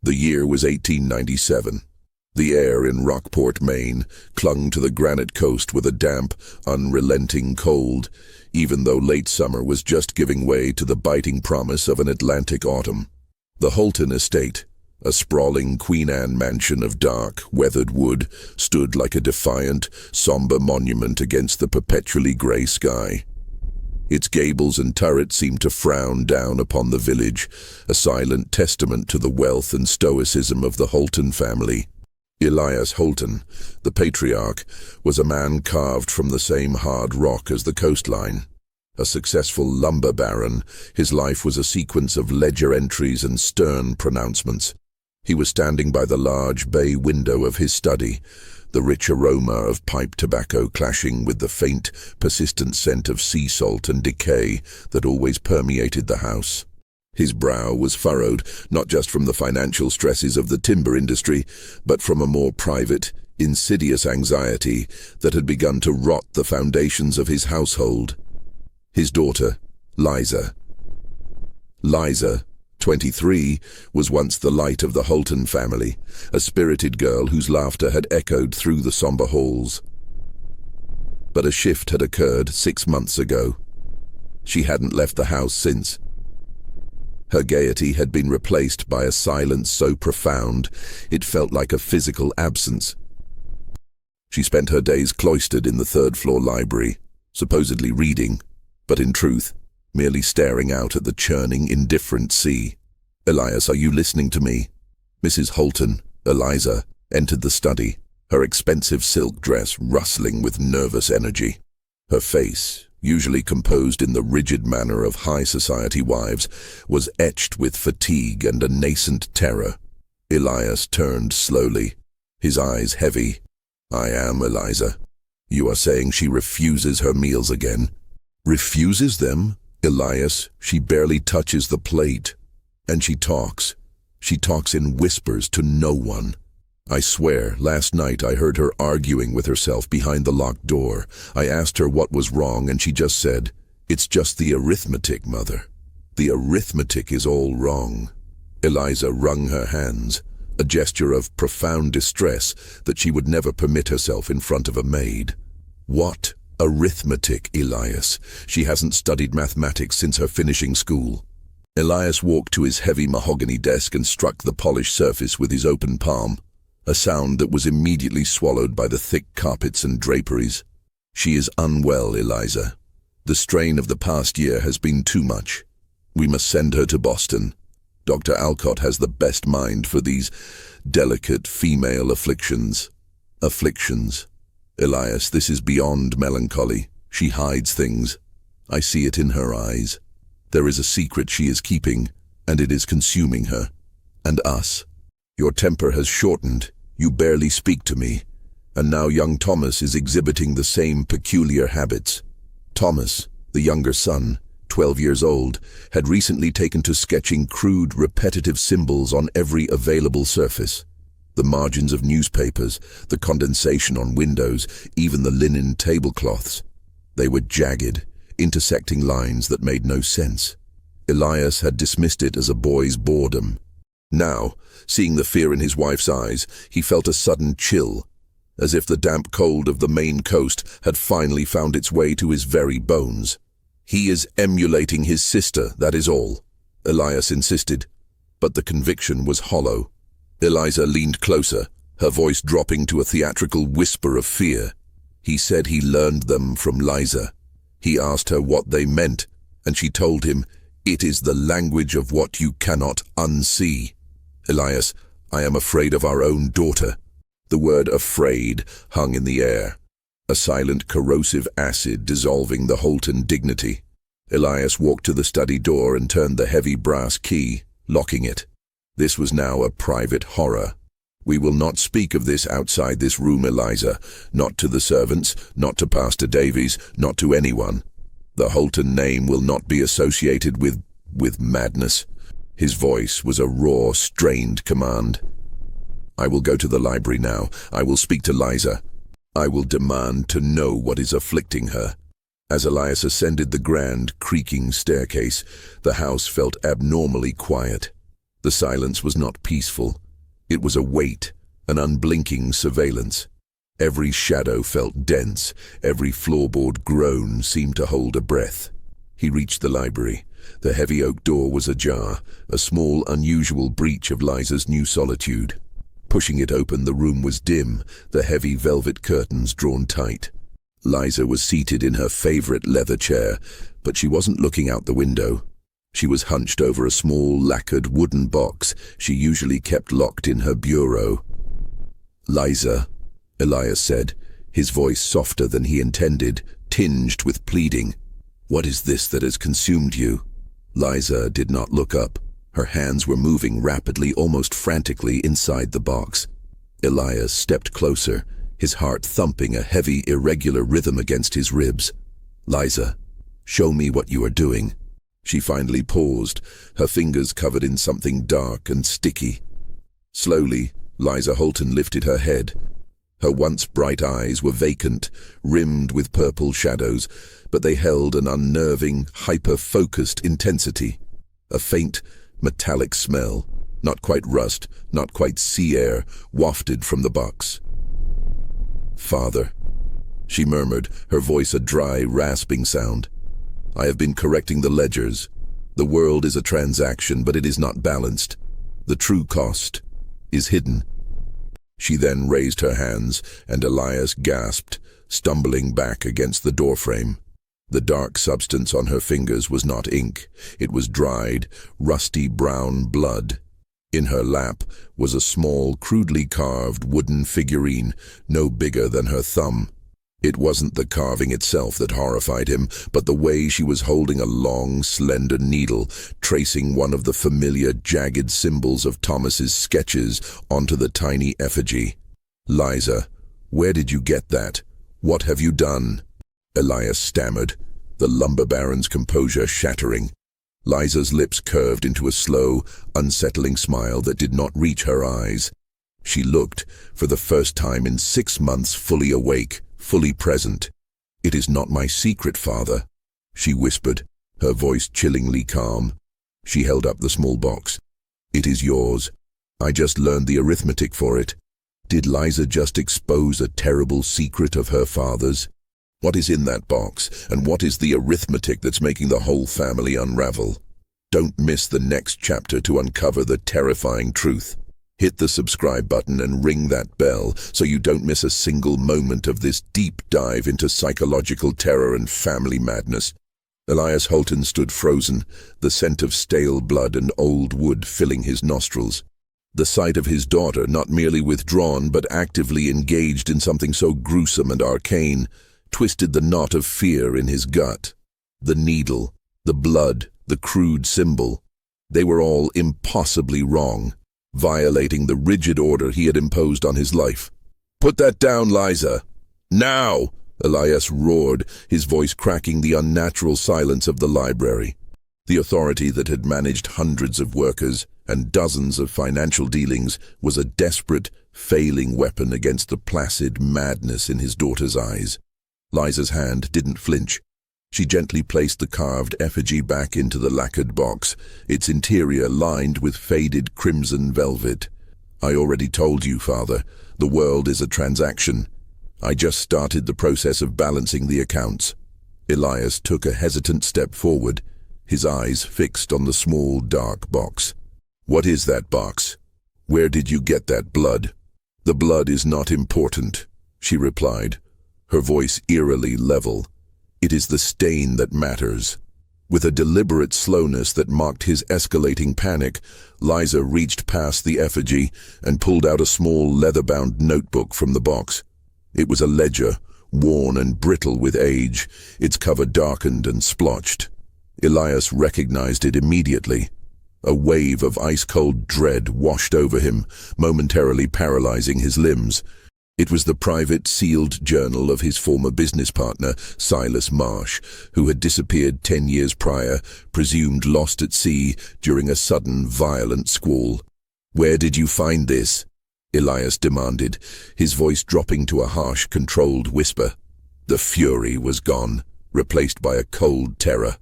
The year was 1897. The air in Rockport, Maine, clung to the granite coast with a damp, unrelenting cold, even though late summer was just giving way to the biting promise of an Atlantic autumn. The Holten estate, a sprawling Queen Anne mansion of dark, weathered wood, stood like a defiant, somber monument against the perpetually grey sky. Its gables and turrets seemed to frown down upon the village, a silent testament to the wealth and stoicism of the Holten family. Liza Holten, the patriarch, was a man carved from the same hard rock as the coastline. A successful lumber baron, his life was a sequence of ledger entries and stern pronouncements. He was standing by the large bay window of his study, the rich aroma of pipe tobacco clashing with the faint, persistent scent of sea salt and decay that always permeated the house. His brow was furrowed, not just from the financial stresses of the timber industry, but from a more private, insidious anxiety that had begun to rot the foundations of his household. His daughter, Liza. Liza, 23, was once the light of the Holten family, a spirited girl whose laughter had echoed through the somber halls. But a shift had occurred 6 months ago. She hadn't left the house since. Her gaiety had been replaced by a silence so profound it felt like a physical absence. She spent her days cloistered in the third-floor library, supposedly reading, but in truth, merely staring out at the churning, indifferent sea. "Elias, are you listening to me?" Mrs. Holten, Eliza, entered the study, her expensive silk dress rustling with nervous energy. Her face, usually composed in the rigid manner of high society wives, was etched with fatigue and a nascent terror. Elias turned slowly, his eyes heavy. "I am, Eliza. You are saying she refuses her meals again?" "Refuses them? Elias, she barely touches the plate. And she talks. She talks in whispers to no one. I swear, last night I heard her arguing with herself behind the locked door. I asked her what was wrong and she just said, 'It's just the arithmetic, Mother. The arithmetic is all wrong.'" Eliza wrung her hands, a gesture of profound distress that she would never permit herself in front of a maid. "What arithmetic, Elias? She hasn't studied mathematics since her finishing school." Elias walked to his heavy mahogany desk and struck the polished surface with his open palm, a sound that was immediately swallowed by the thick carpets and draperies. "She is unwell, Eliza. The strain of the past year has been too much. We must send her to Boston. Dr. Alcott has the best mind for these delicate female afflictions." Afflictions. Elias, this is beyond melancholy. She hides things. I see it in her eyes. There is a secret she is keeping, and it is consuming her. And us. Your temper has shortened. You barely speak to me. And now young Thomas is exhibiting the same peculiar habits. Thomas, the younger son, 12 years old, had recently taken to sketching crude, repetitive symbols on every available surface. The margins of newspapers, the condensation on windows, even the linen tablecloths. They were jagged, intersecting lines that made no sense. Elias had dismissed it as a boy's boredom. Now, seeing the fear in his wife's eyes, he felt a sudden chill, as if the damp cold of the Maine coast had finally found its way to his very bones. "He is emulating his sister, that is all," Elias insisted, but the conviction was hollow. Eliza leaned closer, her voice dropping to a theatrical whisper of fear. "He said he learned them from Liza. He asked her what they meant, and she told him, 'It is the language of what you cannot unsee.' Elias, I am afraid of our own daughter." The word afraid hung in the air, a silent corrosive acid dissolving the Holten dignity. Elias walked to the study door and turned the heavy brass key, locking it. This was now a private horror. "We will not speak of this outside this room, Eliza. Not to the servants, not to Pastor Davies, not to anyone. The Holten name will not be associated with madness." His voice was a raw, strained command. "I will go to the library now. I will speak to Liza. I will demand to know what is afflicting her." As Elias ascended the grand, creaking staircase, the house felt abnormally quiet. The silence was not peaceful. It was a weight, an unblinking surveillance. Every shadow felt dense, every floorboard groan seemed to hold a breath. He reached the library. The heavy oak door was ajar, a small, unusual breach of Liza's new solitude. Pushing it open, the room was dim, the heavy velvet curtains drawn tight. Liza was seated in her favorite leather chair, but she wasn't looking out the window. She was hunched over a small, lacquered wooden box she usually kept locked in her bureau. "Liza," Elias said, his voice softer than he intended, tinged with pleading. "What is this that has consumed you?" Liza did not look up. Her hands were moving rapidly, almost frantically, inside the box. Elias stepped closer, his heart thumping a heavy, irregular rhythm against his ribs. "Liza, show me what you are doing." She finally paused, her fingers covered in something dark and sticky. Slowly, Liza Holten lifted her head. Her once bright eyes were vacant, rimmed with purple shadows, but they held an unnerving, hyper-focused intensity. A faint, metallic smell, not quite rust, not quite sea air, wafted from the box. "Father," she murmured, her voice a dry, rasping sound. "I have been correcting the ledgers. The world is a transaction, but it is not balanced. The true cost is hidden." She then raised her hands, and Elias gasped, stumbling back against the doorframe. The dark substance on her fingers was not ink. It was dried, rusty brown blood. In her lap was a small, crudely carved wooden figurine, no bigger than her thumb. It wasn't the carving itself that horrified him, but the way she was holding a long, slender needle, tracing one of the familiar, jagged symbols of Thomas's sketches onto the tiny effigy. "Liza, where did you get that? What have you done?" Elias stammered, the lumber baron's composure shattering. Liza's lips curved into a slow, unsettling smile that did not reach her eyes. She looked, for the first time in 6 months, fully awake, fully present. "It is not my secret, father," she whispered, her voice chillingly calm. She held up the small box. "It is yours. I just learned the arithmetic for it. Did Liza just expose a terrible secret of her father's? What is in that box, and what is the arithmetic that's making the whole family unravel? Don't miss the next chapter to uncover the terrifying truth. Hit the subscribe button and ring that bell so you don't miss a single moment of this deep dive into psychological terror and family madness." Elias Holten stood frozen, the scent of stale blood and old wood filling his nostrils. The sight of his daughter, not merely withdrawn but actively engaged in something so gruesome and arcane, twisted the knot of fear in his gut. The needle, the blood, the crude symbol. They were all impossibly wrong, violating the rigid order he had imposed on his life. "Put that down, Liza! Now!" Elias roared, his voice cracking the unnatural silence of the library. The authority that had managed hundreds of workers and dozens of financial dealings was a desperate, failing weapon against the placid madness in his daughter's eyes. Liza's hand didn't flinch. She gently placed the carved effigy back into the lacquered box, its interior lined with faded crimson velvet. "I already told you, father, the world is a transaction. I just started the process of balancing the accounts." Elias took a hesitant step forward, his eyes fixed on the small, dark box. "What is that box? Where did you get that blood?" "The blood is not important," she replied, her voice eerily level. "It is the stain that matters." With a deliberate slowness that mocked his escalating panic, Liza reached past the effigy and pulled out a small leather-bound notebook from the box. It was a ledger, worn and brittle with age, its cover darkened and splotched. Elias recognized it immediately. A wave of ice-cold dread washed over him, momentarily paralyzing his limbs. It was the private, sealed journal of his former business partner, Silas Marsh, who had disappeared 10 years prior, presumed lost at sea during a sudden, violent squall. "Where did you find this?" Elias demanded, his voice dropping to a harsh, controlled whisper. The fury was gone, replaced by a cold terror.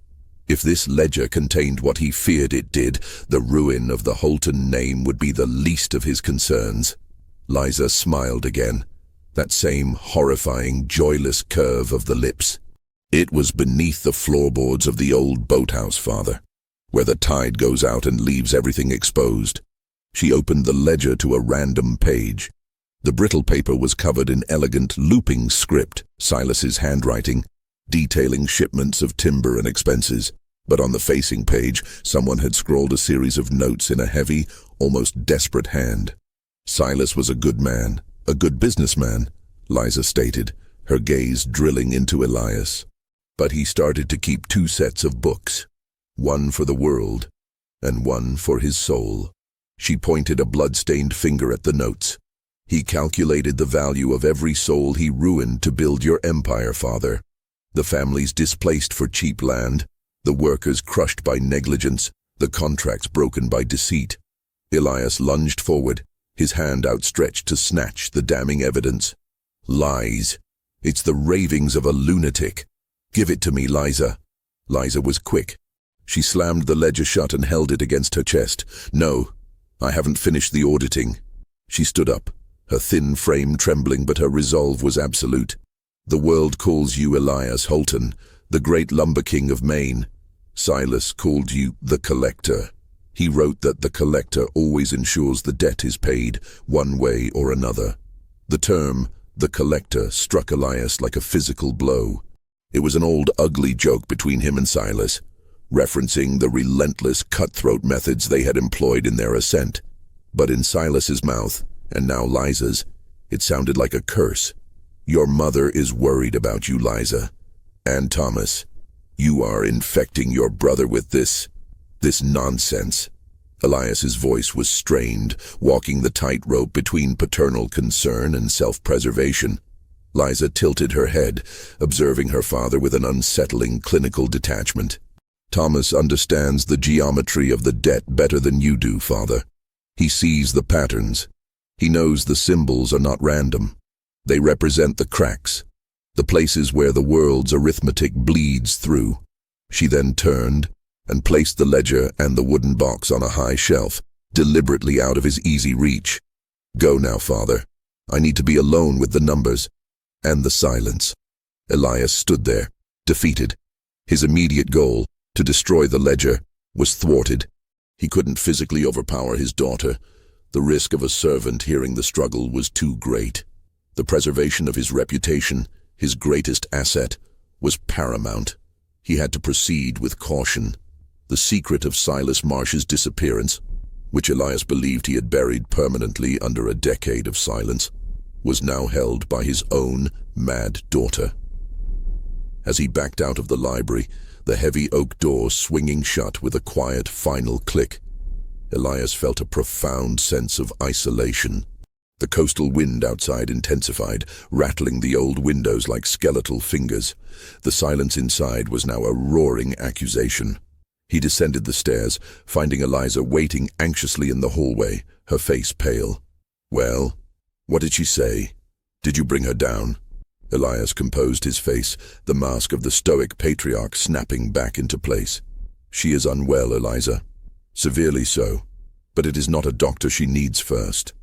If this ledger contained what he feared it did, the ruin of the Holten name would be the least of his concerns. Liza smiled again, that same horrifying, joyless curve of the lips. It was beneath the floorboards of the old boathouse, father, where the tide goes out and leaves everything exposed. She opened the ledger to a random page. The brittle paper was covered in elegant, looping script, Silas's handwriting, detailing shipments of timber and expenses. But on the facing page, someone had scrawled a series of notes in a heavy, almost desperate hand. Silas was a good man, a good businessman, Liza stated, her gaze drilling into Elias. But he started to keep 2 sets of books, one for the world and one for his soul. She pointed a blood-stained finger at the notes. He calculated the value of every soul he ruined to build your empire, father. The families displaced for cheap land, the workers crushed by negligence, the contracts broken by deceit. Elias lunged forward, his hand outstretched to snatch the damning evidence. Lies. It's the ravings of a lunatic. Give it to me, Liza. Liza was quick. She slammed the ledger shut and held it against her chest. No, I haven't finished the auditing. She stood up, her thin frame trembling, but her resolve was absolute. The world calls you Liza Holten, the great lumber king of Maine. Silas called you the collector. He wrote that the collector always ensures the debt is paid, one way or another. The term, the collector, struck Elias like a physical blow. It was an old ugly joke between him and Silas, referencing the relentless cutthroat methods they had employed in their ascent. But in Silas's mouth, and now Liza's, it sounded like a curse. Your mother is worried about you, Liza. And Thomas, you are infecting your brother with this nonsense. Elias's voice was strained, walking the tightrope between paternal concern and self-preservation. Liza tilted her head, observing her father with an unsettling clinical detachment. Thomas understands the geometry of the debt better than you do, father. He sees the patterns. He knows the symbols are not random. They represent the cracks, the places where the world's arithmetic bleeds through. She then turned and placed the ledger and the wooden box on a high shelf, deliberately out of his easy reach. Go now, father. I need to be alone with the numbers. And the silence. Elias stood there, defeated. His immediate goal, to destroy the ledger, was thwarted. He couldn't physically overpower his daughter. The risk of a servant hearing the struggle was too great. The preservation of his reputation, his greatest asset, was paramount. He had to proceed with caution. The secret of Silas Marsh's disappearance, which Elias believed he had buried permanently under a decade of silence, was now held by his own mad daughter. As he backed out of the library, the heavy oak door swinging shut with a quiet final click, Elias felt a profound sense of isolation. The coastal wind outside intensified, rattling the old windows like skeletal fingers. The silence inside was now a roaring accusation. He descended the stairs, finding Eliza waiting anxiously in the hallway, her face pale. Well, what did she say? Did you bring her down? Elias composed his face, the mask of the stoic patriarch snapping back into place. She is unwell, Eliza. Severely so. But it is not a doctor she needs first.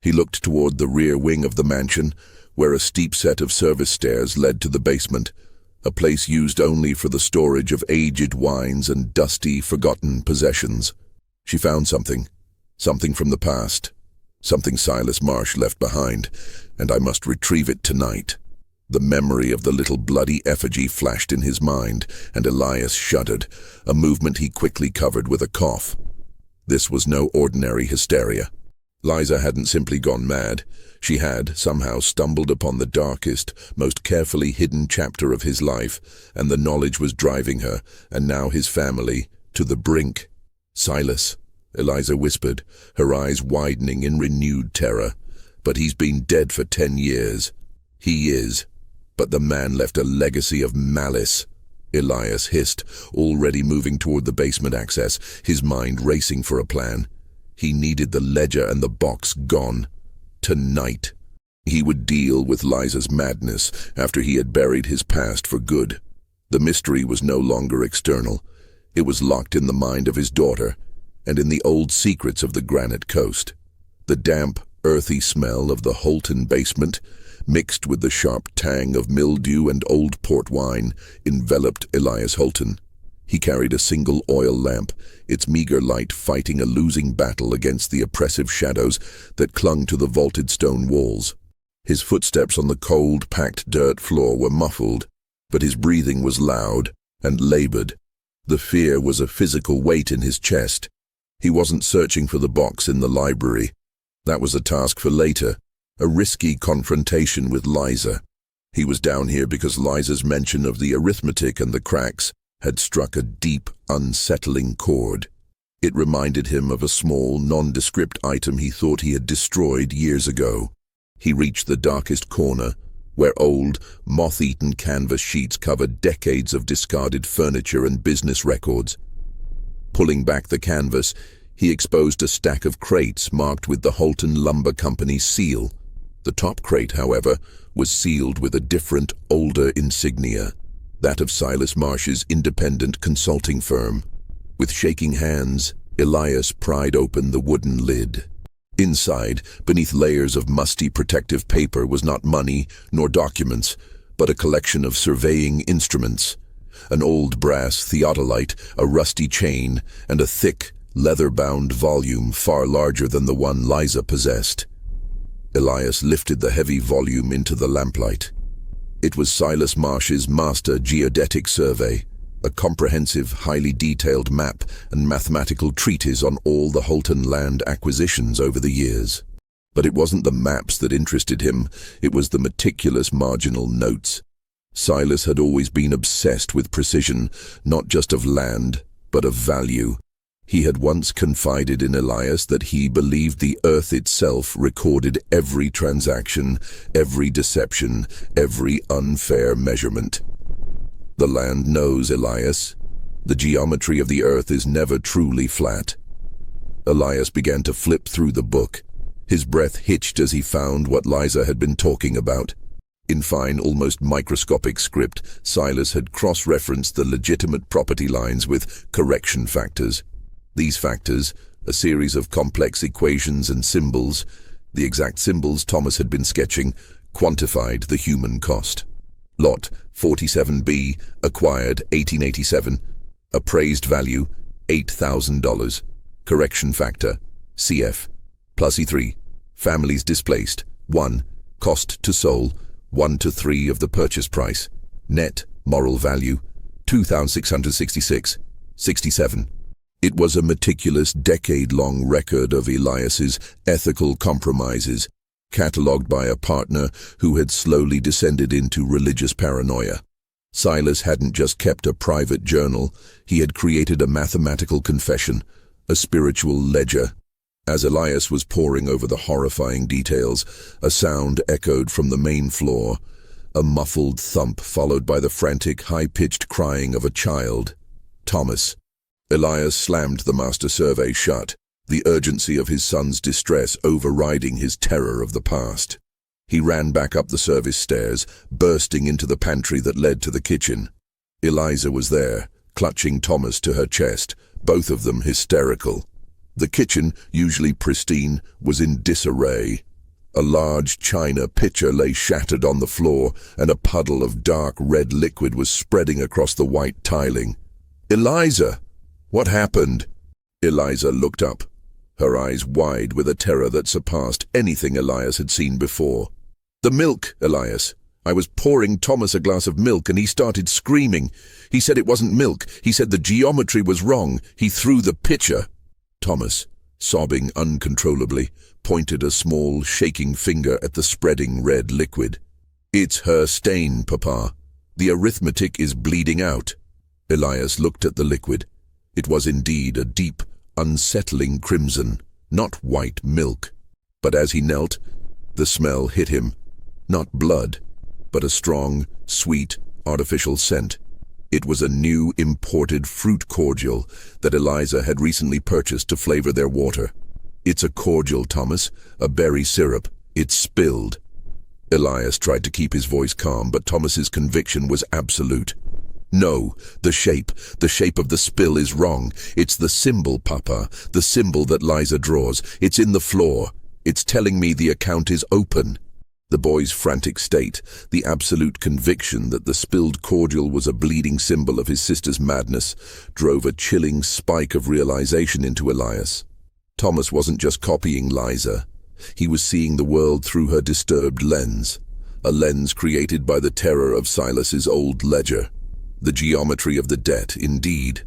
He looked toward the rear wing of the mansion, where a steep set of service stairs led to the basement, a place used only for the storage of aged wines and dusty, forgotten possessions. She found something from the past, something Silas Marsh left behind, and I must retrieve it tonight. The memory of the little bloody effigy flashed in his mind, and Elias shuddered, a movement he quickly covered with a cough. This was no ordinary hysteria. Liza hadn't simply gone mad. She had, somehow, stumbled upon the darkest, most carefully hidden chapter of his life, and the knowledge was driving her, and now his family, to the brink. Silas, Eliza whispered, her eyes widening in renewed terror. But he's been dead for 10 years. He is. But the man left a legacy of malice. Elias hissed, already moving toward the basement access, his mind racing for a plan. He needed the ledger and the box gone. Tonight. He would deal with Liza's madness after he had buried his past for good. The mystery was no longer external. It was locked in the mind of his daughter, and in the old secrets of the Granite Coast. The damp, earthy smell of the Holten basement, mixed with the sharp tang of mildew and old port wine, enveloped Elias Holten. He carried a single oil lamp, its meager light fighting a losing battle against the oppressive shadows that clung to the vaulted stone walls. His footsteps on the cold, packed dirt floor were muffled, but his breathing was loud and labored. The fear was a physical weight in his chest. He wasn't searching for the box in the library. That was a task for later, a risky confrontation with Liza. He was down here because Liza's mention of the arithmetic and the cracks had struck a deep, unsettling chord. It reminded him of a small, nondescript item he thought he had destroyed years ago. He reached the darkest corner, where old, moth-eaten canvas sheets covered decades of discarded furniture and business records. Pulling back the canvas, he exposed a stack of crates marked with the Holten Lumber Company's seal. The top crate, however, was sealed with a different, older insignia, that of Silas Marsh's independent consulting firm. With shaking hands, Elias pried open the wooden lid. Inside, beneath layers of musty protective paper, was not money nor documents, but a collection of surveying instruments. An old brass theodolite, a rusty chain, and a thick, leather-bound volume far larger than the one Liza possessed. Elias lifted the heavy volume into the lamplight. It was Silas Marsh's Master Geodetic Survey, a comprehensive, highly detailed map and mathematical treatise on all the Holten land acquisitions over the years. But it wasn't the maps that interested him, it was the meticulous marginal notes. Silas had always been obsessed with precision, not just of land, but of value. He had once confided in Elias that he believed the earth itself recorded every transaction, every deception, every unfair measurement. The land knows, Elias. The geometry of the earth is never truly flat. Elias began to flip through the book. His breath hitched as he found what Liza had been talking about. In fine, almost microscopic script, Silas had cross-referenced the legitimate property lines with correction factors. These factors, a series of complex equations and symbols, the exact symbols Thomas had been sketching, quantified the human cost. Lot 47B, acquired 1887. Appraised value, $8,000. Correction factor, CF. Plus E3. Families displaced, 1. Cost to soul, 1 to 3 of the purchase price. Net moral value, 2,666. 67. It was a meticulous, decade-long record of Elias's ethical compromises, catalogued by a partner who had slowly descended into religious paranoia. Silas hadn't just kept a private journal, he had created a mathematical confession, a spiritual ledger. As Elias was poring over the horrifying details, a sound echoed from the main floor, a muffled thump followed by the frantic, high-pitched crying of a child. Thomas. Elias slammed the master survey shut, the urgency of his son's distress overriding his terror of the past. He ran back up the service stairs, bursting into the pantry that led to the kitchen. Eliza was there, clutching Thomas to her chest, both of them hysterical. The kitchen, usually pristine, was in disarray. A large china pitcher lay shattered on the floor, and a puddle of dark red liquid was spreading across the white tiling. "Eliza! What happened?" Eliza looked up, her eyes wide with a terror that surpassed anything Elias had seen before. "The milk, Elias. I was pouring Thomas a glass of milk and he started screaming. He said it wasn't milk. He said the geometry was wrong. He threw the pitcher." Thomas, sobbing uncontrollably, pointed a small, shaking finger at the spreading red liquid. "It's her stain, Papa. The arithmetic is bleeding out." Elias looked at the liquid. It was indeed a deep, unsettling crimson, not white milk. But as he knelt, the smell hit him. Not blood, but a strong, sweet, artificial scent. It was a new, imported fruit cordial that Eliza had recently purchased to flavor their water. "It's a cordial, Thomas, a berry syrup. It's spilled." Elias tried to keep his voice calm, but Thomas's conviction was absolute. No, the shape of the spill is wrong. It's the symbol, Papa, the symbol that Liza draws. It's in the floor. It's telling me the account is open. The boy's frantic state, the absolute conviction that the spilled cordial was a bleeding symbol of his sister's madness, drove a chilling spike of realization into Elias. Thomas wasn't just copying Liza. He was seeing the world through her disturbed lens, a lens created by the terror of Silas's old ledger. The geometry of the debt, indeed.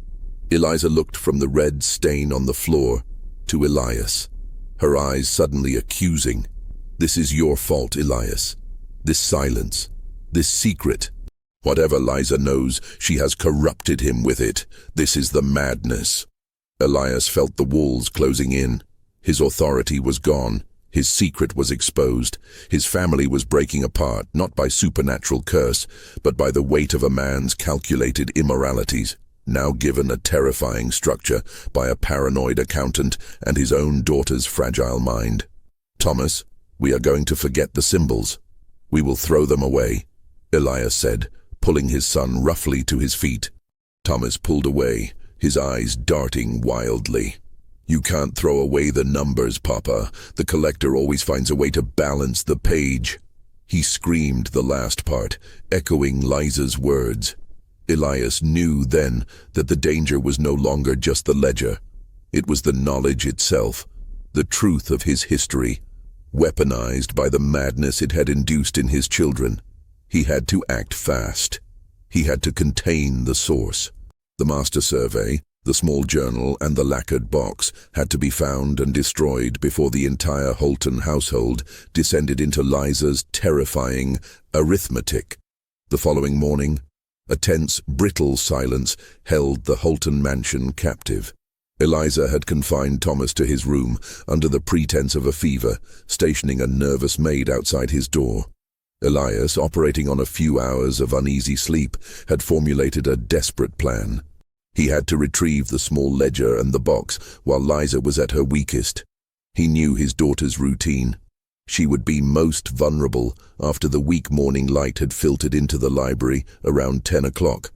Eliza looked from the red stain on the floor to Elias, her eyes suddenly accusing. This is your fault, Elias. This silence, this secret. Whatever Liza knows, she has corrupted him with it. This is the madness. Elias felt the walls closing in. His authority was gone. His secret was exposed. His family was breaking apart, not by supernatural curse, but by the weight of a man's calculated immoralities, now given a terrifying structure by a paranoid accountant and his own daughter's fragile mind. Thomas, we are going to forget the symbols. We will throw them away, Elias said, pulling his son roughly to his feet. Thomas pulled away, his eyes darting wildly. You can't throw away the numbers, Papa. The collector always finds a way to balance the page. He screamed the last part, echoing Liza's words. Elias knew then that the danger was no longer just the ledger. It was the knowledge itself, the truth of his history, weaponized by the madness it had induced in his children. He had to act fast. He had to contain the source. The master survey, the small journal, and the lacquered box had to be found and destroyed before the entire Holten household descended into Liza's terrifying arithmetic. The following morning, a tense, brittle silence held the Holten mansion captive. Eliza had confined Thomas to his room under the pretense of a fever, stationing a nervous maid outside his door. Elias, operating on a few hours of uneasy sleep, had formulated a desperate plan. He had to retrieve the small ledger and the box while Liza was at her weakest. He knew his daughter's routine. She would be most vulnerable after the weak morning light had filtered into the library around 10 o'clock,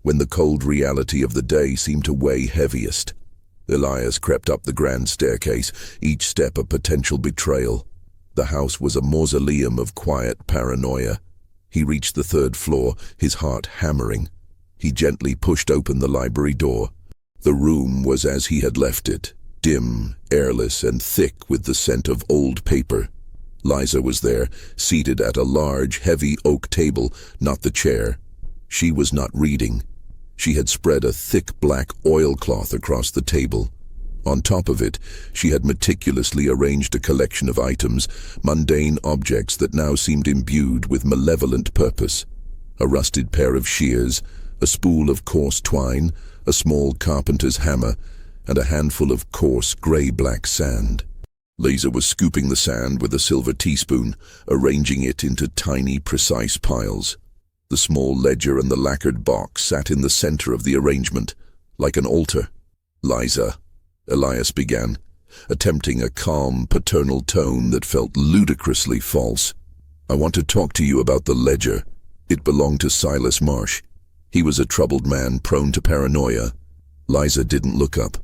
when the cold reality of the day seemed to weigh heaviest. Elias crept up the grand staircase, each step a potential betrayal. The house was a mausoleum of quiet paranoia. He reached the 3rd floor, his heart hammering. He gently pushed open the library door. The room was as he had left it, dim, airless, and thick with the scent of old paper. Liza was there, seated at a large, heavy oak table, not the chair. She was not reading. She had spread a thick black oilcloth across the table. On top of it, she had meticulously arranged a collection of items, mundane objects that now seemed imbued with malevolent purpose. A rusted pair of shears, a spool of coarse twine, a small carpenter's hammer, and a handful of coarse grey-black sand. Liza was scooping the sand with a silver teaspoon, arranging it into tiny, precise piles. The small ledger and the lacquered box sat in the center of the arrangement, like an altar. Liza, Elias began, attempting a calm, paternal tone that felt ludicrously false. I want to talk to you about the ledger. It belonged to Silas Marsh. He was a troubled man prone to paranoia. Liza didn't look up.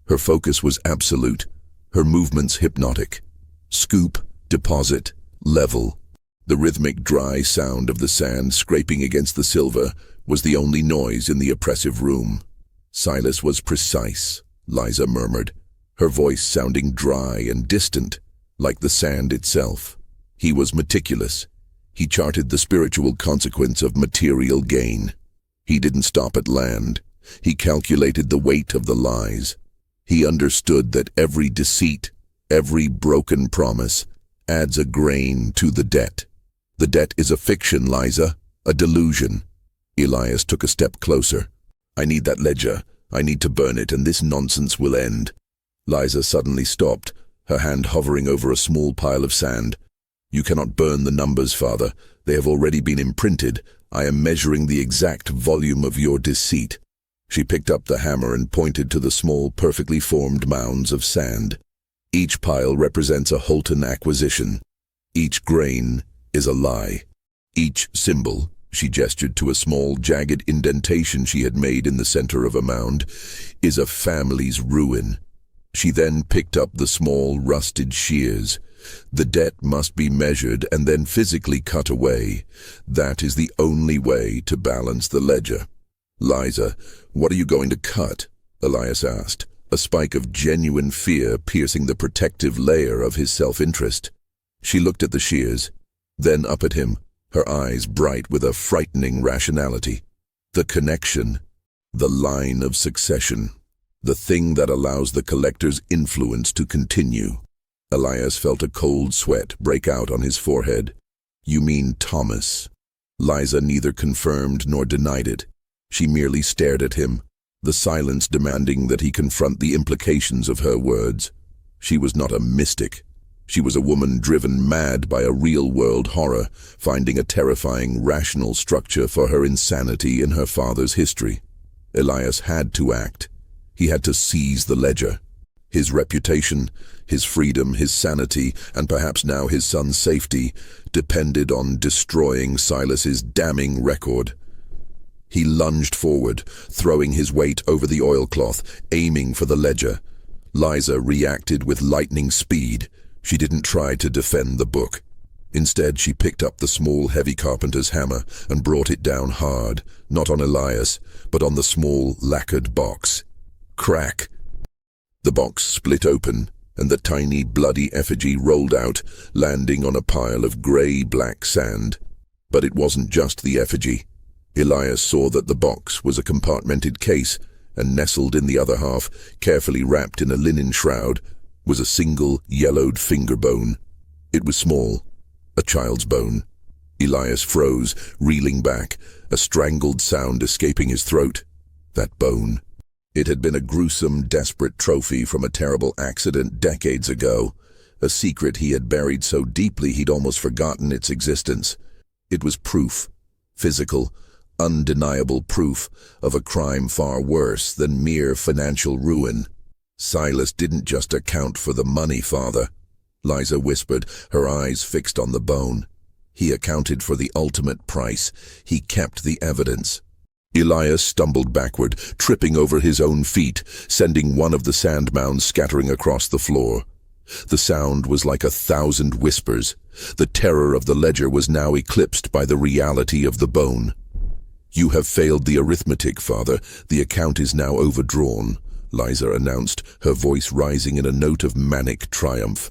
Her focus was absolute, her movements hypnotic. Scoop, deposit, level. The rhythmic, dry sound of the sand scraping against the silver was the only noise in the oppressive room. Silas was precise, Liza murmured, her voice sounding dry and distant, like the sand itself. He was meticulous. He charted the spiritual consequence of material gain. He didn't stop at land. He calculated the weight of the lies. He understood that every deceit, every broken promise, adds a grain to the debt. The debt is a fiction, Liza, a delusion. Elias took a step closer. I need that ledger. I need to burn it, and this nonsense will end. Liza suddenly stopped, her hand hovering over a small pile of sand. You cannot burn the numbers, Father. They have already been imprinted. I am measuring the exact volume of your deceit. She picked up the hammer and pointed to the small, perfectly formed mounds of sand. Each pile represents a Holten acquisition. Each grain is a lie. Each symbol, She gestured to a small, jagged indentation she had made in the center of a mound. "Is a family's ruin." She then picked up the small, rusted shears. "The debt must be measured and then physically cut away. That is the only way to balance the ledger." "Liza, what are you going to cut?" Elias asked, a spike of genuine fear piercing the protective layer of his self-interest. She looked at the shears, then up at him, her eyes bright with a frightening rationality. The connection, the line of succession, the thing that allows the collector's influence to continue. Elias felt a cold sweat break out on his forehead. "You mean Thomas?" Liza neither confirmed nor denied it. She merely stared at him, the silence demanding that he confront the implications of her words. She was not a mystic. She was a woman driven mad by a real-world horror, finding a terrifying, rational structure for her insanity in her father's history. Elias had to act. He had to seize the ledger. His reputation, his freedom, his sanity, and perhaps now his son's safety, depended on destroying Silas's damning record. He lunged forward, throwing his weight over the oilcloth, aiming for the ledger. Liza reacted with lightning speed. She didn't try to defend the book. Instead, she picked up the small, heavy carpenter's hammer and brought it down hard, not on Elias, but on the small, lacquered box. Crack! The box split open, and the tiny, bloody effigy rolled out, landing on a pile of grey-black sand. But it wasn't just the effigy. Elias saw that the box was a compartmented case, and nestled in the other half, carefully wrapped in a linen shroud, was a single, yellowed finger bone. It was small, a child's bone. Elias froze, reeling back, a strangled sound escaping his throat. That bone. It had been a gruesome, desperate trophy from a terrible accident decades ago, a secret he had buried so deeply he'd almost forgotten its existence. It was proof, physical, undeniable proof of a crime far worse than mere financial ruin. "Silas didn't just account for the money, Father," Liza whispered, her eyes fixed on the bone. "He accounted for the ultimate price. He kept the evidence." Elias stumbled backward, tripping over his own feet, sending one of the sand mounds scattering across the floor. The sound was like 1,000 whispers. The terror of the ledger was now eclipsed by the reality of the bone. "You have failed the arithmetic, Father. The account is now overdrawn," Liza announced, her voice rising in a note of manic triumph.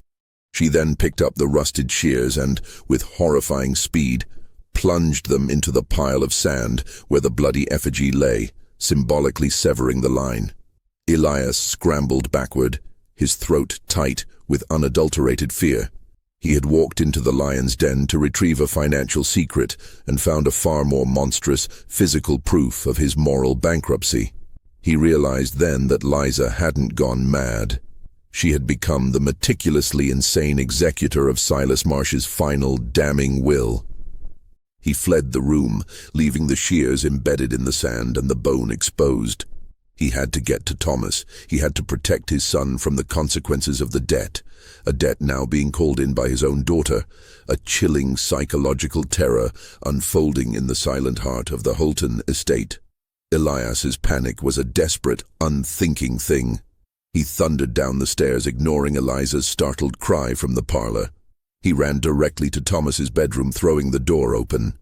She then picked up the rusted shears and, with horrifying speed, plunged them into the pile of sand where the bloody effigy lay, symbolically severing the line. Elias scrambled backward, his throat tight with unadulterated fear. He had walked into the lion's den to retrieve a financial secret and found a far more monstrous, physical proof of his moral bankruptcy. He realized then that Liza hadn't gone mad. She had become the meticulously insane executor of Silas Marsh's final damning will. He fled the room, leaving the shears embedded in the sand and the bone exposed. He had to get to Thomas. He had to protect his son from the consequences of the debt, a debt now being called in by his own daughter, a chilling psychological terror unfolding in the silent heart of the Holten estate. Elias's panic was a desperate, unthinking thing. He thundered down the stairs, ignoring Eliza's startled cry from the parlor. He ran directly to Thomas's bedroom, throwing the door open.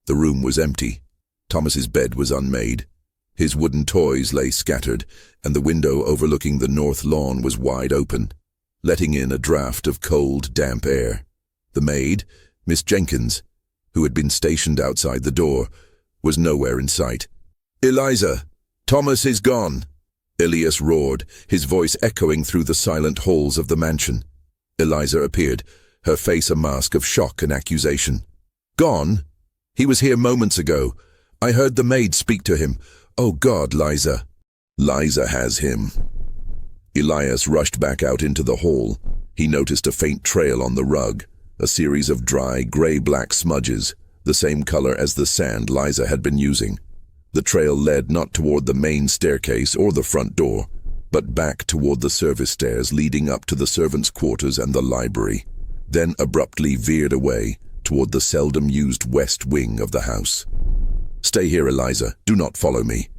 The room was empty. Thomas's bed was unmade. His wooden toys lay scattered, and the window overlooking the north lawn was wide open, letting in a draught of cold, damp air. The maid, Miss Jenkins, who had been stationed outside the door, was nowhere in sight. "Eliza, Thomas is gone," Elias roared, his voice echoing through the silent halls of the mansion. Eliza appeared, her face a mask of shock and accusation. "Gone? He was here moments ago. I heard the maid speak to him. Oh God, Liza." "Liza has him." Elias rushed back out into the hall. He noticed a faint trail on the rug, a series of dry, grey-black smudges, the same color as the sand Liza had been using. The trail led not toward the main staircase or the front door, but back toward the service stairs leading up to the servants' quarters and the library, then abruptly veered away toward the seldom-used west wing of the house. Stay here, Eliza. Do not follow me.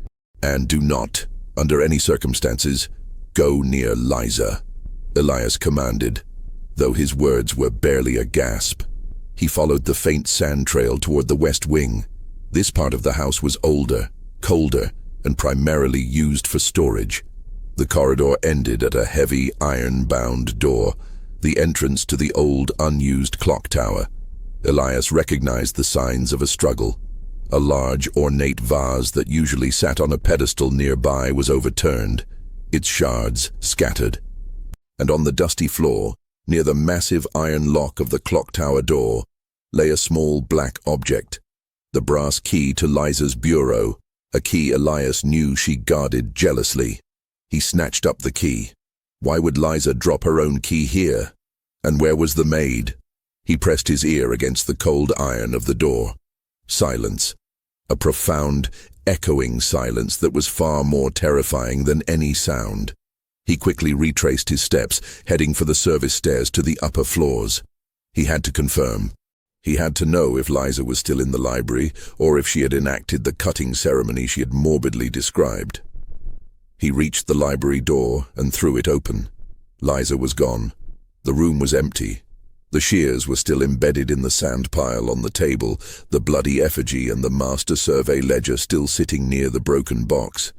And do not, under any circumstances, go near Liza, Elias commanded, though his words were barely a gasp. He followed the faint sand trail toward the west wing. This part of the house was older, colder, and primarily used for storage. The corridor ended at a heavy, iron-bound door, the entrance to the old, unused clock tower. Elias recognized the signs of a struggle. A large, ornate vase that usually sat on a pedestal nearby was overturned, its shards scattered. And on the dusty floor, near the massive iron lock of the clock tower door, lay a small black object, the brass key to Liza's bureau, a key Elias knew she guarded jealously. He snatched up the key. Why would Liza drop her own key here? And where was the maid? He pressed his ear against the cold iron of the door. Silence. A profound, echoing silence that was far more terrifying than any sound. He quickly retraced his steps, heading for the service stairs to the upper floors. He had to confirm. He had to know if Liza was still in the library, or if she had enacted the cutting ceremony she had morbidly described. He reached the library door and threw it open. Liza was gone. The room was empty. The shears were still embedded in the sand pile on the table, the bloody effigy and the master survey ledger still sitting near the broken box.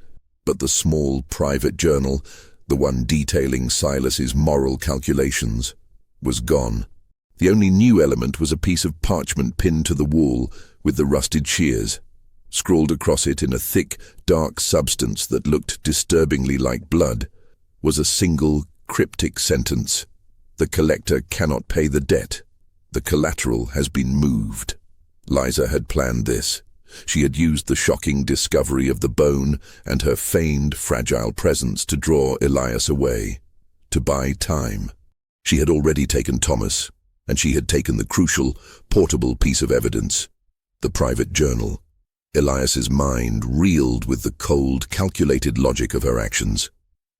But the small private journal, the one detailing Silas's moral calculations, was gone. The only new element was a piece of parchment pinned to the wall with the rusted shears. Scrawled across it in a thick, dark substance that looked disturbingly like blood was a single, cryptic sentence. The collector cannot pay the debt. The collateral has been moved. Liza had planned this. She had used the shocking discovery of the bone and her feigned, fragile presence to draw Elias away, to buy time. She had already taken Thomas, and she had taken the crucial, portable piece of evidence, the private journal. Elias's mind reeled with the cold, calculated logic of her actions.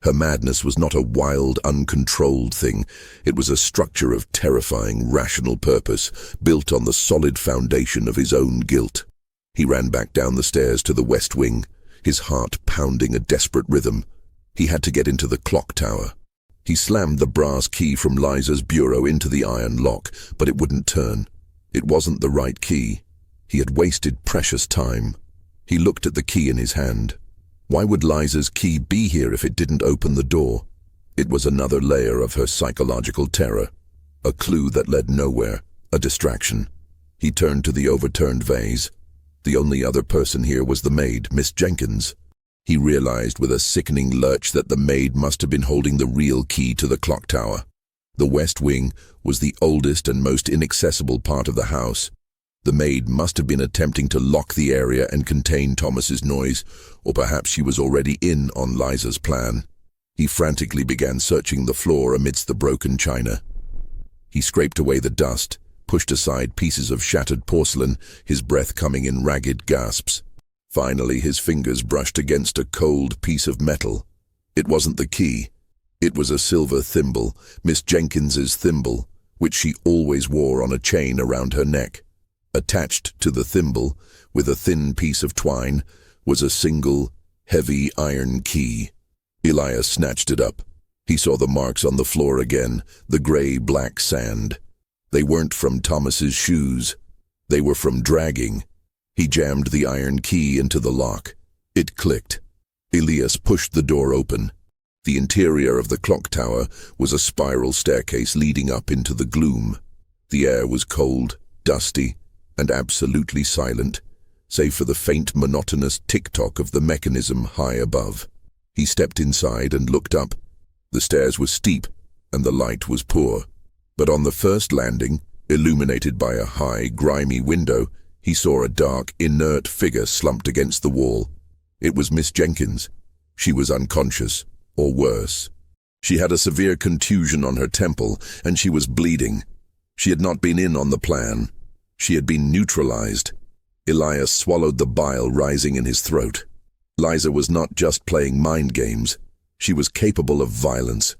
Her madness was not a wild, uncontrolled thing. It was a structure of terrifying, rational purpose, built on the solid foundation of his own guilt. He ran back down the stairs to the west wing, his heart pounding a desperate rhythm. He had to get into the clock tower. He slammed the brass key from Liza's bureau into the iron lock, but it wouldn't turn. It wasn't the right key. He had wasted precious time. He looked at the key in his hand. Why would Liza's key be here if it didn't open the door? It was another layer of her psychological terror. A clue that led nowhere, a distraction. He turned to the overturned vase. The only other person here was the maid, Miss Jenkins. He realized with a sickening lurch that the maid must have been holding the real key to the clock tower. The west wing was the oldest and most inaccessible part of the house. The maid must have been attempting to lock the area and contain Thomas's noise, or perhaps she was already in on Liza's plan. He frantically began searching the floor amidst the broken china. He scraped away the dust, pushed aside pieces of shattered porcelain, his breath coming in ragged gasps. Finally, his fingers brushed against a cold piece of metal. It wasn't the key. It was a silver thimble, Miss Jenkins's thimble, which she always wore on a chain around her neck. Attached to the thimble, with a thin piece of twine, was a single, heavy iron key. Elias snatched it up. He saw the marks on the floor again, the gray-black sand. They weren't from Thomas's shoes. They were from dragging. He jammed the iron key into the lock. It clicked. Elias pushed the door open. The interior of the clock tower was a spiral staircase leading up into the gloom. The air was cold, dusty, and absolutely silent, save for the faint, monotonous tick-tock of the mechanism high above. He stepped inside and looked up. The stairs were steep, and the light was poor. But on the first landing, illuminated by a high, grimy window, he saw a dark, inert figure slumped against the wall. It was Miss Jenkins. She was unconscious, or worse. She had a severe contusion on her temple, and she was bleeding. She had not been in on the plan. She had been neutralized. Elias swallowed the bile rising in his throat. Liza was not just playing mind games. She was capable of violence.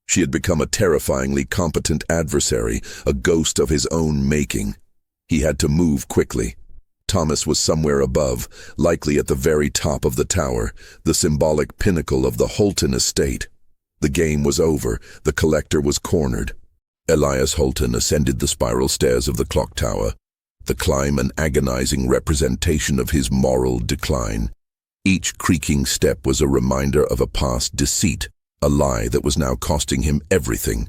She had become a terrifyingly competent adversary, a ghost of his own making. He had to move quickly. Thomas was somewhere above, likely at the very top of the tower, the symbolic pinnacle of the Holten estate. The game was over. The collector was cornered. Liza Holten ascended the spiral stairs of the clock tower, the climb an agonizing representation of his moral decline. Each creaking step was a reminder of a past deceit, a lie that was now costing him everything.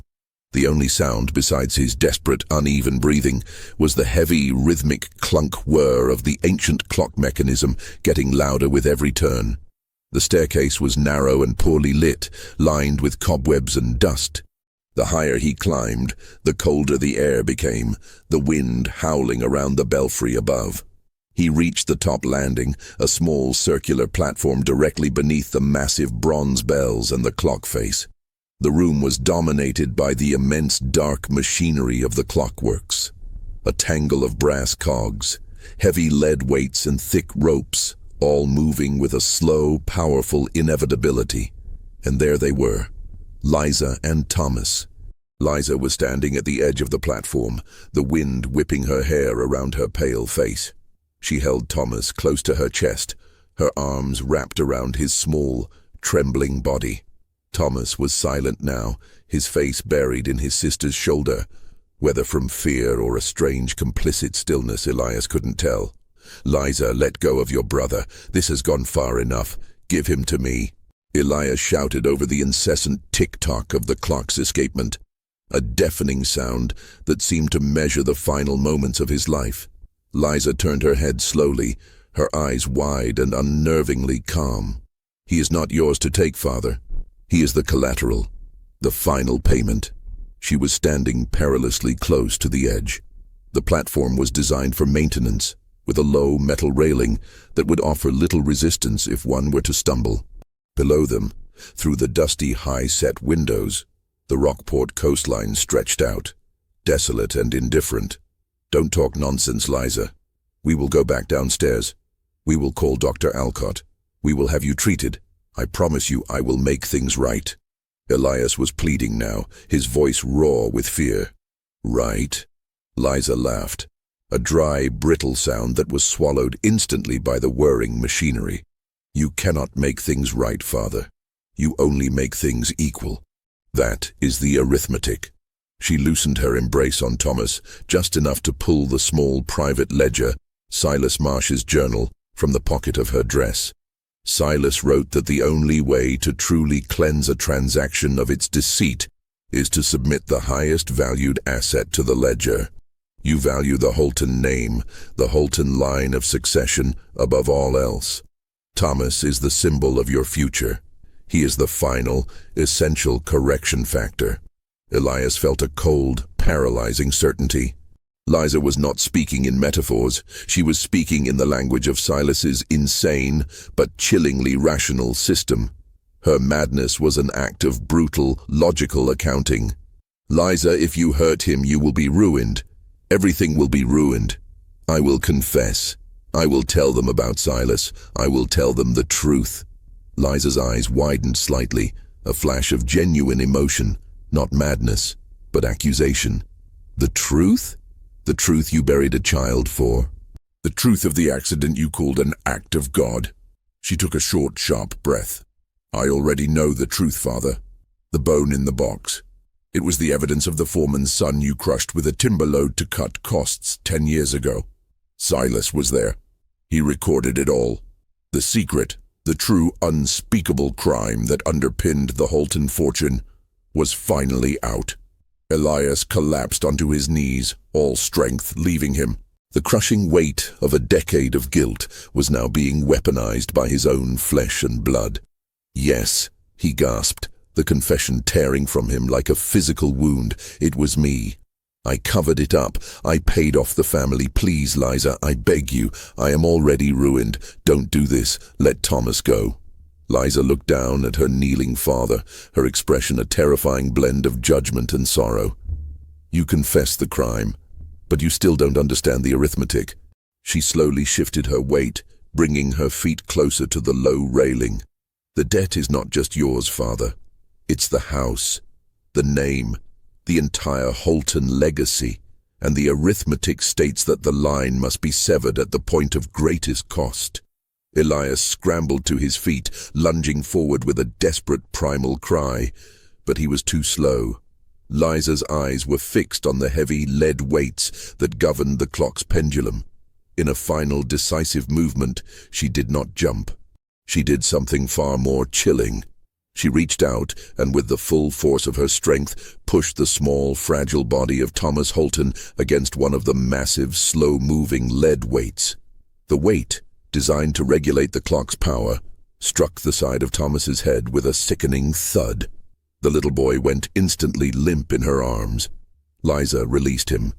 The only sound, besides his desperate, uneven breathing, was the heavy, rhythmic clunk whir of the ancient clock mechanism getting louder with every turn. The staircase was narrow and poorly lit, lined with cobwebs and dust. The higher he climbed, the colder the air became, the wind howling around the belfry above. He reached the top landing, a small circular platform directly beneath the massive bronze bells and the clock face. The room was dominated by the immense dark machinery of the clockworks. A tangle of brass cogs, heavy lead weights and thick ropes, all moving with a slow, powerful inevitability. And there they were, Liza and Thomas. Liza was standing at the edge of the platform, the wind whipping her hair around her pale face. She held Thomas close to her chest, her arms wrapped around his small, trembling body. Thomas was silent now, his face buried in his sister's shoulder. Whether from fear or a strange complicit stillness, Elias couldn't tell. "Liza, let go of your brother. This has gone far enough. Give him to me." Elias shouted over the incessant tick-tock of the clock's escapement, a deafening sound that seemed to measure the final moments of his life. Liza turned her head slowly, her eyes wide and unnervingly calm. "He is not yours to take, Father. He is the collateral, the final payment." She was standing perilously close to the edge. The platform was designed for maintenance, with a low metal railing that would offer little resistance if one were to stumble. Below them, through the dusty high-set windows, the Rockport coastline stretched out, desolate and indifferent. "Don't talk nonsense, Liza. We will go back downstairs. We will call Dr. Alcott. We will have you treated. I promise you I will make things right." Elias was pleading now, his voice raw with fear. "Right?" Liza laughed, a dry, brittle sound that was swallowed instantly by the whirring machinery. "You cannot make things right, Father. You only make things equal. That is the arithmetic." She loosened her embrace on Thomas, just enough to pull the small private ledger, Silas Marsh's journal, from the pocket of her dress. Silas wrote that the only way to truly cleanse a transaction of its deceit is to submit the highest valued asset to the ledger. You value the Holten name, the Holten line of succession, above all else. Thomas is the symbol of your future. He is the final, essential correction factor. Elias felt a cold, paralyzing certainty. Liza was not speaking in metaphors. She was speaking in the language of Silas's insane but chillingly rational system. Her madness was an act of brutal, logical accounting. "Liza, if you hurt him, you will be ruined. Everything will be ruined. I will confess. I will tell them about Silas. I will tell them the truth." Liza's eyes widened slightly, a flash of genuine emotion, not madness, but accusation. "The truth? The truth you buried a child for? The truth of the accident you called an act of God?" She took a short, sharp breath. "I already know the truth, Father. The bone in the box. It was the evidence of the foreman's son you crushed with a timber load to cut costs 10 years ago. Silas was there. He recorded it all. The secret, the true unspeakable crime that underpinned the Holten fortune, was finally out." Elias collapsed onto his knees, all strength leaving him. The crushing weight of a decade of guilt was now being weaponized by his own flesh and blood. "Yes," he gasped, the confession tearing from him like a physical wound. "It was me. I covered it up. I paid off the family. Please, Liza, I beg you. I am already ruined. Don't do this. Let Thomas go." Liza looked down at her kneeling father, her expression a terrifying blend of judgment and sorrow. "You confess the crime, but you still don't understand the arithmetic." She slowly shifted her weight, bringing her feet closer to the low railing. "The debt is not just yours, Father. It's the house, the name, the entire Holten legacy, and the arithmetic states that the line must be severed at the point of greatest cost. Elias scrambled to his feet, lunging forward with a desperate primal cry, but he was too slow. Liza's eyes were fixed on the heavy lead weights that governed the clock's pendulum. In a final decisive movement, she did not jump. She did something far more chilling. She reached out and with the full force of her strength pushed the small, fragile body of Thomas Holten against one of the massive, slow-moving lead weights. The weight, designed to regulate the clock's power, struck the side of Thomas's head with a sickening thud. The little boy went instantly limp in her arms. Liza released him.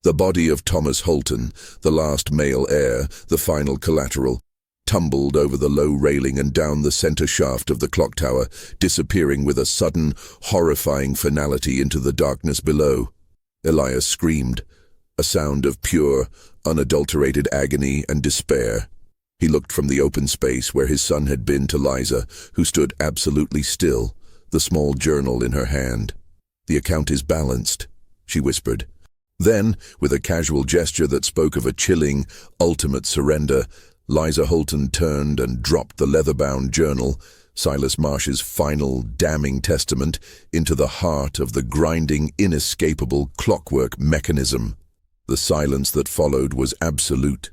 The body of Thomas Holten, the last male heir, the final collateral, tumbled over the low railing and down the center shaft of the clock tower, disappearing with a sudden, horrifying finality into the darkness below. Elias screamed, a sound of pure, unadulterated agony and despair. He looked from the open space where his son had been to Liza, who stood absolutely still, the small journal in her hand. "The account is balanced," she whispered. Then, with a casual gesture that spoke of a chilling, ultimate surrender, Liza Holten turned and dropped the leather-bound journal, Silas Marsh's final, damning testament, into the heart of the grinding, inescapable clockwork mechanism. The silence that followed was absolute.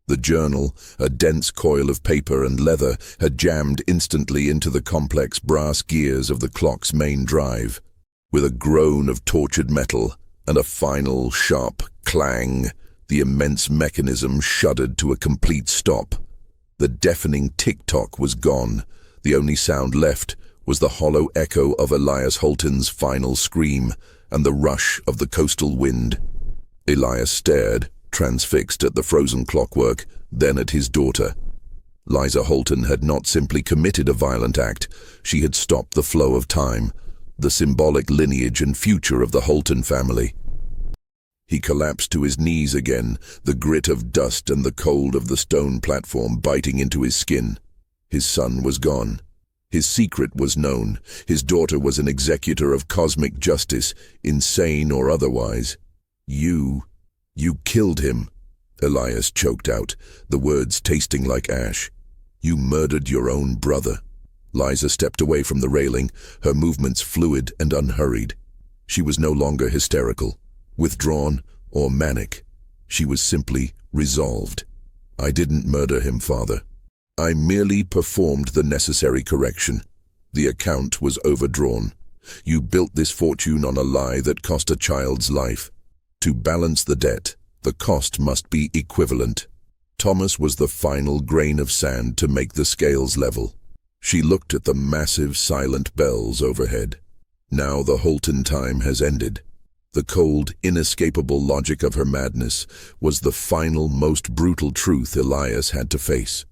The journal, a dense coil of paper and leather, had jammed instantly into the complex brass gears of the clock's main drive. With a groan of tortured metal and a final, sharp clang, the immense mechanism shuddered to a complete stop. The deafening tick-tock was gone. The only sound left was the hollow echo of Elias Holten's final scream and the rush of the coastal wind. Elias stared, transfixed at the frozen clockwork, then at his daughter. Liza Holten had not simply committed a violent act, she had stopped the flow of time, the symbolic lineage and future of the Holten family. He collapsed to his knees again, the grit of dust and the cold of the stone platform biting into his skin. His son was gone. His secret was known. His daughter was an executor of cosmic justice, insane or otherwise. You killed him," Elias choked out, the words tasting like ash. "You murdered your own brother." Liza stepped away from the railing, her movements fluid and unhurried. She was no longer hysterical, withdrawn, or manic. She was simply resolved. "I didn't murder him, Father. I merely performed the necessary correction. The account was overdrawn. You built this fortune on a lie that cost a child's life. To balance the debt, the cost must be equivalent." Thomas was the final grain of sand to make the scales level. She looked at the massive, silent bells overhead. Now the Holten time has ended. The cold, inescapable logic of her madness was the final, most brutal truth Elias had to face.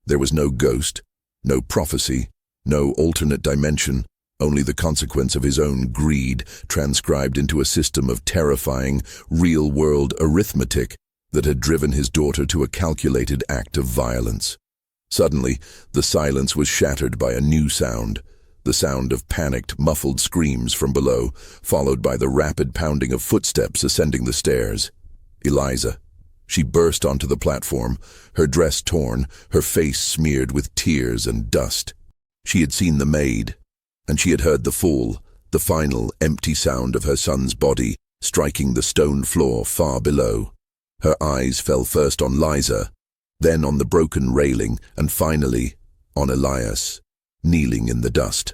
There was no ghost, no prophecy, no alternate dimension, only the consequence of his own greed transcribed into a system of terrifying, real-world arithmetic that had driven his daughter to a calculated act of violence. Suddenly, the silence was shattered by a new sound, the sound of panicked, muffled screams from below, followed by the rapid pounding of footsteps ascending the stairs. Eliza. She burst onto the platform, her dress torn, her face smeared with tears and dust. She had seen the maid, and she had heard the fall, the final, empty sound of her son's body striking the stone floor far below. Her eyes fell first on Liza, then on the broken railing, and finally on Elias, kneeling in the dust.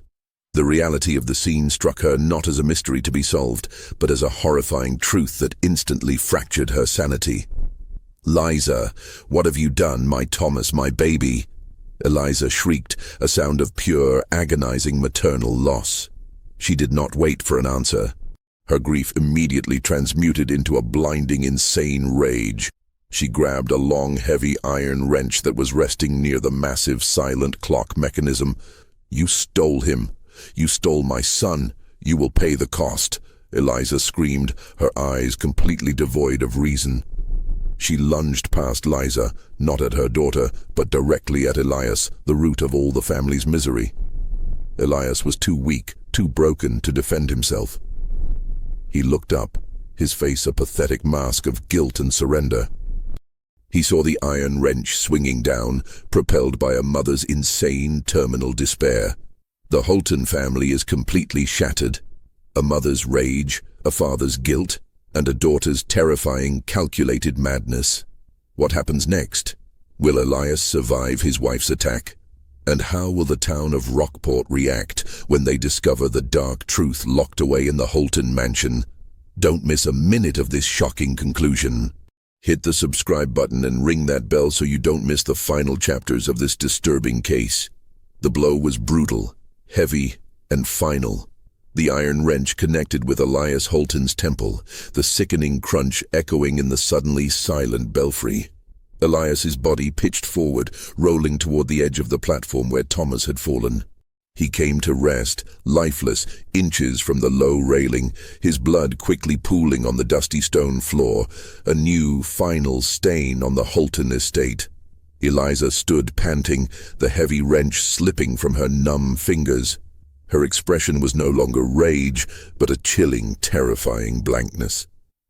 The reality of the scene struck her not as a mystery to be solved, but as a horrifying truth that instantly fractured her sanity. "Liza, what have you done, my Thomas, my baby?" Eliza shrieked, a sound of pure, agonizing maternal loss. She did not wait for an answer. Her grief immediately transmuted into a blinding, insane rage. She grabbed a long, heavy iron wrench that was resting near the massive, silent clock mechanism. "You stole him. You stole my son. You will pay the cost," Eliza screamed, her eyes completely devoid of reason. She lunged past Liza, not at her daughter, but directly at Elias, the root of all the family's misery. Elias was too weak, too broken to defend himself. He looked up, his face a pathetic mask of guilt and surrender. He saw the iron wrench swinging down, propelled by a mother's insane terminal despair. The Holten family is completely shattered. A mother's rage, a father's guilt, and a daughter's terrifying, calculated madness. What happens next? Will Elias survive his wife's attack? And how will the town of Rockport react when they discover the dark truth locked away in the Holten mansion? Don't miss a minute of this shocking conclusion. Hit the subscribe button and ring that bell so you don't miss the final chapters of this disturbing case. The blow was brutal, heavy, and final. The iron wrench connected with Elias Holten's temple, the sickening crunch echoing in the suddenly silent belfry. Elias's body pitched forward, rolling toward the edge of the platform where Thomas had fallen. He came to rest, lifeless, inches from the low railing, his blood quickly pooling on the dusty stone floor, a new, final stain on the Holten estate. Eliza stood panting, the heavy wrench slipping from her numb fingers. Her expression was no longer rage, but a chilling, terrifying blankness.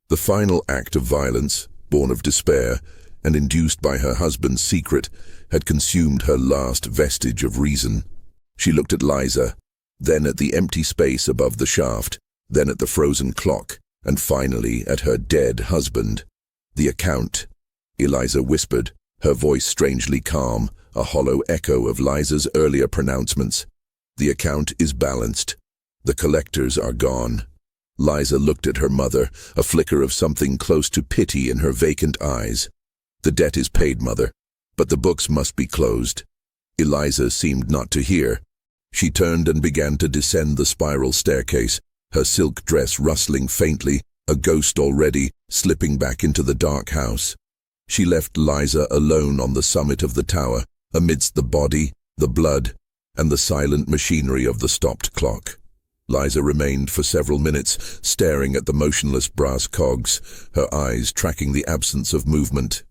The final act of violence, born of despair, and induced by her husband's secret, had consumed her last vestige of reason. She looked at Liza, then at the empty space above the shaft, then at the frozen clock, and finally at her dead husband. "The account," Eliza whispered, her voice strangely calm, a hollow echo of Liza's earlier pronouncements. "The account is balanced. The collectors are gone." Liza looked at her mother, a flicker of something close to pity in her vacant eyes. "The debt is paid, Mother, but the books must be closed." Eliza seemed not to hear. She turned and began to descend the spiral staircase, her silk dress rustling faintly, a ghost already, slipping back into the dark house. She left Liza alone on the summit of the tower, amidst the body, the blood, and the silent machinery of the stopped clock. Liza remained for several minutes, staring at the motionless brass cogs, her eyes tracking the absence of movement.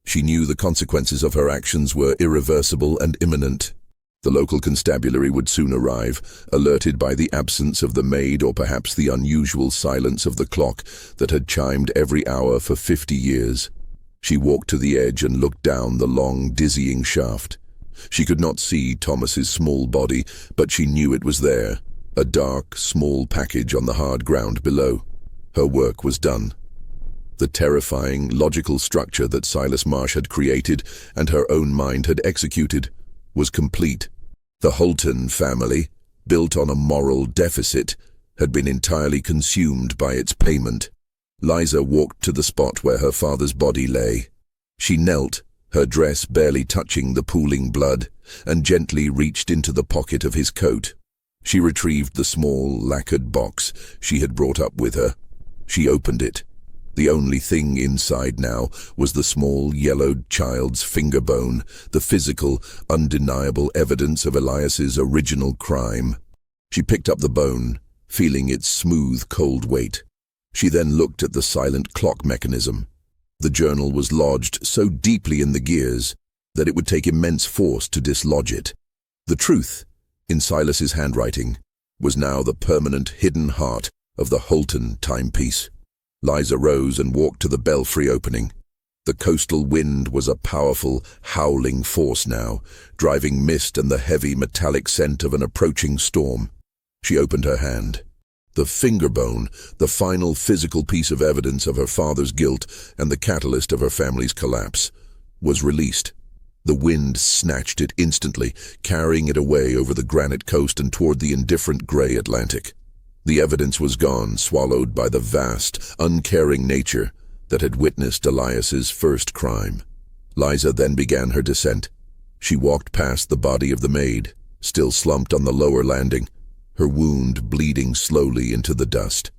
She knew the consequences of her actions were irreversible and imminent. The local constabulary would soon arrive, alerted by the absence of the maid or perhaps the unusual silence of the clock that had chimed every hour for 50 years. She walked to the edge and looked down the long, dizzying shaft. She could not see Thomas's small body, but she knew it was there, a dark, small package on the hard ground below. Her work was done. The terrifying, logical structure that Silas Marsh had created and her own mind had executed was complete. The Holten family, built on a moral deficit, had been entirely consumed by its payment. Liza walked to the spot where her father's body lay. She knelt, her dress barely touching the pooling blood, and gently reached into the pocket of his coat. She retrieved the small, lacquered box she had brought up with her. She opened it. The only thing inside now was the small, yellowed child's finger bone, the physical, undeniable evidence of Elias's original crime. She picked up the bone, feeling its smooth, cold weight. She then looked at the silent clock mechanism. The journal was lodged so deeply in the gears that it would take immense force to dislodge it. The truth, in Silas's handwriting, was now the permanent hidden heart of the Holten timepiece. Liza rose and walked to the belfry opening. The coastal wind was a powerful, howling force now, driving mist and the heavy metallic scent of an approaching storm. She opened her hand. The finger bone, the final physical piece of evidence of her father's guilt and the catalyst of her family's collapse, was released. The wind snatched it instantly, carrying it away over the granite coast and toward the indifferent gray Atlantic. The evidence was gone, swallowed by the vast, uncaring nature that had witnessed Elias's first crime. Liza then began her descent. She walked past the body of the maid, still slumped on the lower landing, her wound bleeding slowly into the dust.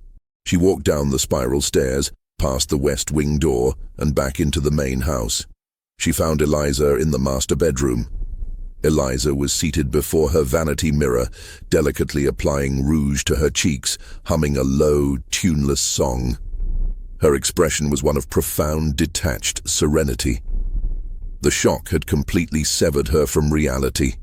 She walked down the spiral stairs, past the west wing door, and back into the main house. She found Eliza in the master bedroom. Eliza was seated before her vanity mirror, delicately applying rouge to her cheeks, humming a low, tuneless song. Her expression was one of profound, detached serenity. The shock had completely severed her from reality.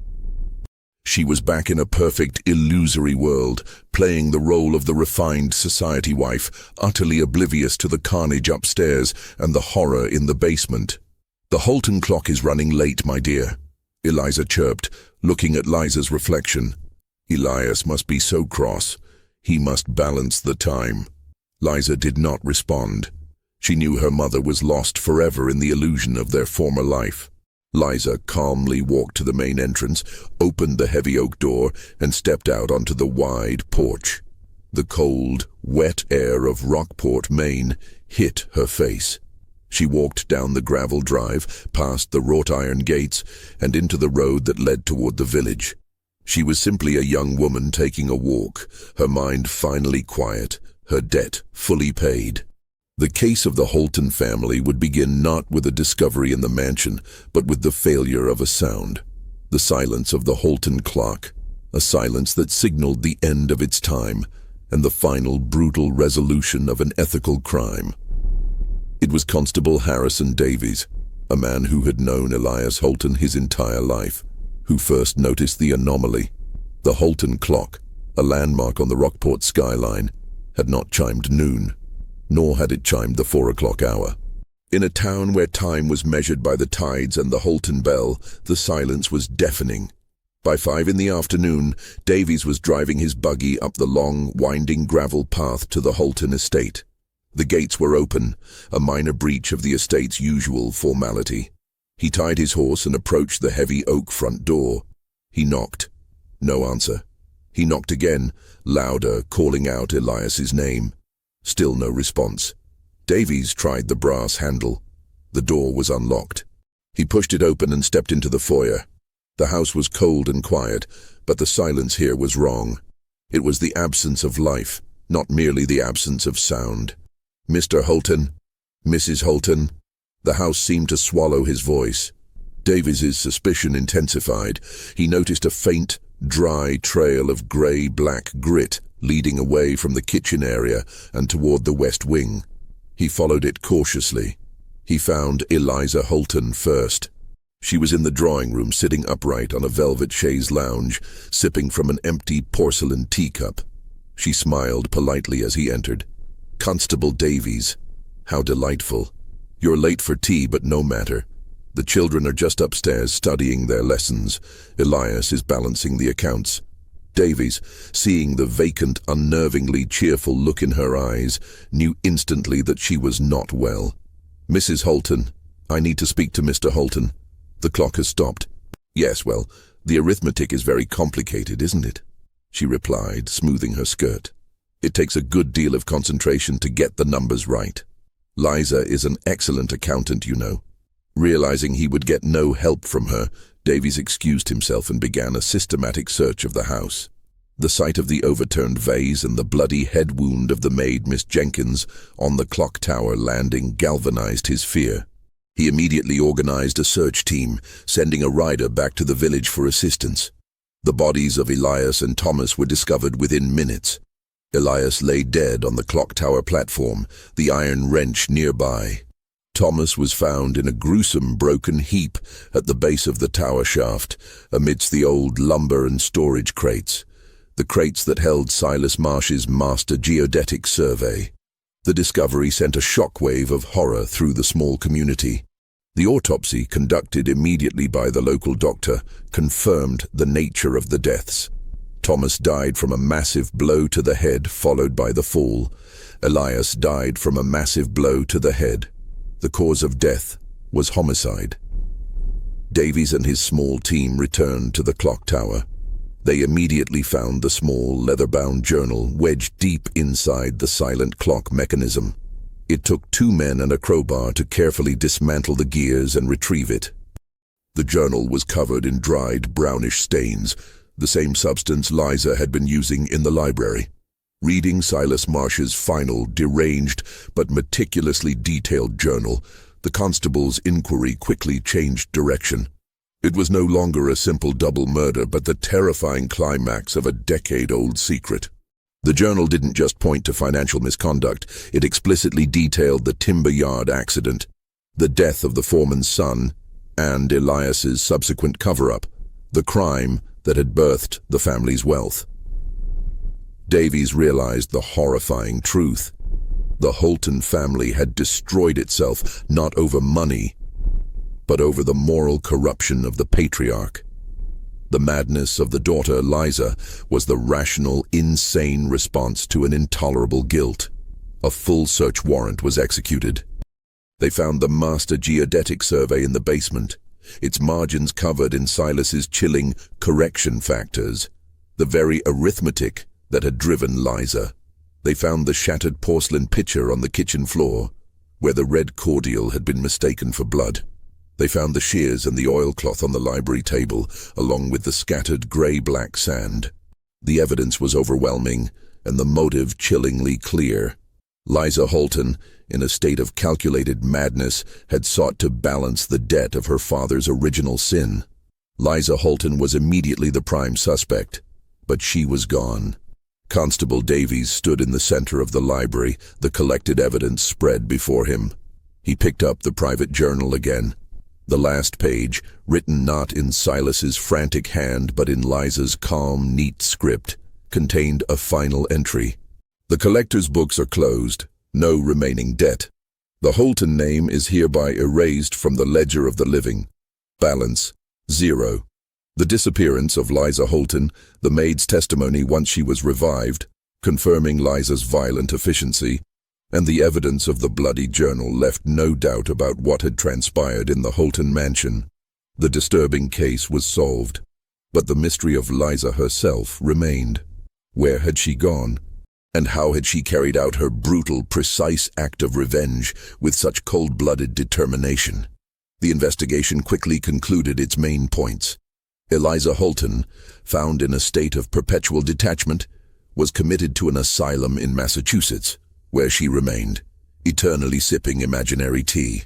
She was back in a perfect, illusory world, playing the role of the refined society wife, utterly oblivious to the carnage upstairs and the horror in the basement. "The Holten clock is running late, my dear," Eliza chirped, looking at Liza's reflection. Elias must be so cross. He must balance the time. Liza did not respond. She knew her mother was lost forever in the illusion of their former life. Liza calmly walked to the main entrance, opened the heavy oak door, and stepped out onto the wide porch. The cold, wet air of Rockport, Maine, hit her face. She walked down the gravel drive, past the wrought-iron gates, and into the road that led toward the village. She was simply a young woman taking a walk, her mind finally quiet, her debt fully paid. The case of the Holten family would begin not with a discovery in the mansion, but with the failure of a sound. The silence of the Holten clock, a silence that signaled the end of its time, and the final brutal resolution of an ethical crime. It was Constable Harrison Davies, a man who had known Elias Holten his entire life, who first noticed the anomaly. The Holten clock, a landmark on the Rockport skyline, had not chimed noon, nor had it chimed the 4 o'clock hour. In a town where time was measured by the tides and the Holten bell, the silence was deafening. By 5 in the afternoon, Davies was driving his buggy up the long, winding gravel path to the Holten estate. The gates were open, a minor breach of the estate's usual formality. He tied his horse and approached the heavy oak front door. He knocked. No answer. He knocked again, louder, calling out Elias's name. Still no response. Davies tried the brass handle. The door was unlocked. He pushed it open and stepped into the foyer. The house was cold and quiet, but the silence here was wrong. It was the absence of life, not merely the absence of sound. "Mr. Holten? Mrs. Holten?" The house seemed to swallow his voice. Davies's suspicion intensified. He noticed a faint, dry trail of grey-black grit leading away from the kitchen area and toward the west wing. He followed it cautiously. He found Liza Holten first. She was in the drawing room, sitting upright on a velvet chaise lounge, sipping from an empty porcelain teacup. She smiled politely as he entered. "Constable Davies. How delightful. You're late for tea, but no matter. The children are just upstairs studying their lessons. Elias is balancing the accounts." Davies, seeing the vacant, unnervingly cheerful look in her eyes, knew instantly that she was not well. "Mrs. Holten, I need to speak to Mr. Holten. The clock has stopped." "Yes, well, the arithmetic is very complicated, isn't it?" she replied, smoothing her skirt. "It takes a good deal of concentration to get the numbers right. Liza is an excellent accountant, you know." Realizing he would get no help from her, Davies excused himself and began a systematic search of the house. The sight of the overturned vase and the bloody head wound of the maid, Miss Jenkins, on the clock tower landing galvanized his fear. He immediately organized a search team, sending a rider back to the village for assistance. The bodies of Elias and Thomas were discovered within minutes. Elias lay dead on the clock tower platform, the iron wrench nearby. Thomas was found in a gruesome broken heap at the base of the tower shaft, amidst the old lumber and storage crates, the crates that held Silas Marsh's master geodetic survey. The discovery sent a shockwave of horror through the small community. The autopsy, conducted immediately by the local doctor, confirmed the nature of the deaths. Thomas died from a massive blow to the head, followed by the fall. Elias died from a massive blow to the head. The cause of death was homicide. Davies and his small team returned to the clock tower. They immediately found the small, leather-bound journal wedged deep inside the silent clock mechanism. It took 2 men and a crowbar to carefully dismantle the gears and retrieve it. The journal was covered in dried, brownish stains, the same substance Liza had been using in the library. Reading Silas Marsh's final, deranged, but meticulously detailed journal, the constable's inquiry quickly changed direction. It was no longer a simple double murder, but the terrifying climax of a decade-old secret. The journal didn't just point to financial misconduct, it explicitly detailed the timber yard accident, the death of the foreman's son, and Elias's subsequent cover-up. The crime, that had birthed the family's wealth. Davies realized the horrifying truth. The Holten family had destroyed itself not over money, but over the moral corruption of the patriarch. The madness of the daughter, Liza, was the rational, insane response to an intolerable guilt. A full search warrant was executed. They found the master geodetic survey in the basement, its margins covered in Silas's chilling correction factors, the very arithmetic that had driven Liza. They found the shattered porcelain pitcher on the kitchen floor, where the red cordial had been mistaken for blood. They found the shears and the oilcloth on the library table, along with the scattered grey-black sand. The evidence was overwhelming, and the motive chillingly clear. Liza Holten, in a state of calculated madness, had sought to balance the debt of her father's original sin. Liza Holten was immediately the prime suspect, but she was gone. Constable Davies stood in the center of the library, the collected evidence spread before him. He picked up the private journal again. The last page, written not in Silas's frantic hand but in Liza's calm, neat script, contained a final entry. The collector's books are closed, no remaining debt. The Holten name is hereby erased from the ledger of the living. Balance, 0. The disappearance of Liza Holten, the maid's testimony once she was revived, confirming Liza's violent efficiency, and the evidence of the bloody journal left no doubt about what had transpired in the Holten mansion. The disturbing case was solved, but the mystery of Liza herself remained. Where had she gone? And how had she carried out her brutal, precise act of revenge with such cold-blooded determination? The investigation quickly concluded its main points. Liza Holten, found in a state of perpetual detachment, was committed to an asylum in Massachusetts, where she remained, eternally sipping imaginary tea.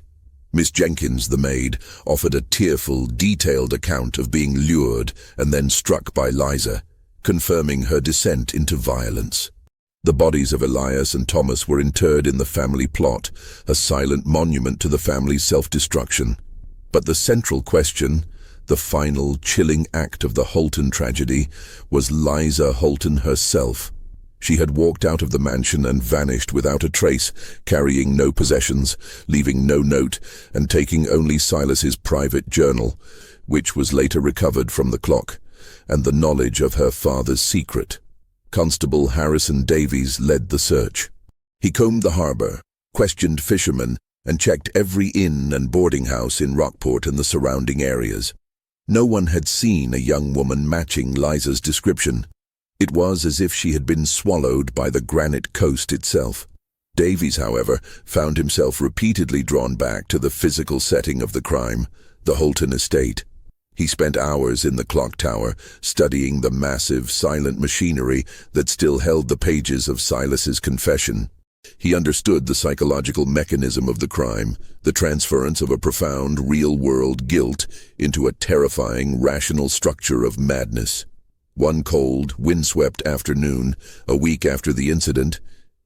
Miss Jenkins, the maid, offered a tearful, detailed account of being lured and then struck by Liza, confirming her descent into violence. The bodies of Elias and Thomas were interred in the family plot, a silent monument to the family's self-destruction. But the central question, the final, chilling act of the Holten tragedy, was Liza Holten herself. She had walked out of the mansion and vanished without a trace, carrying no possessions, leaving no note, and taking only Silas's private journal, which was later recovered from the clock, and the knowledge of her father's secret. Constable Harrison Davies led the search. He combed the harbor, questioned fishermen, and checked every inn and boarding house in Rockport and the surrounding areas. No one had seen a young woman matching Liza's description. It was as if she had been swallowed by the granite coast itself. Davies, however, found himself repeatedly drawn back to the physical setting of the crime, the Holten estate. He spent hours in the clock tower, studying the massive, silent machinery that still held the pages of Silas's confession. He understood the psychological mechanism of the crime, the transference of a profound, real-world guilt into a terrifying, rational structure of madness. One cold, windswept afternoon, a week after the incident,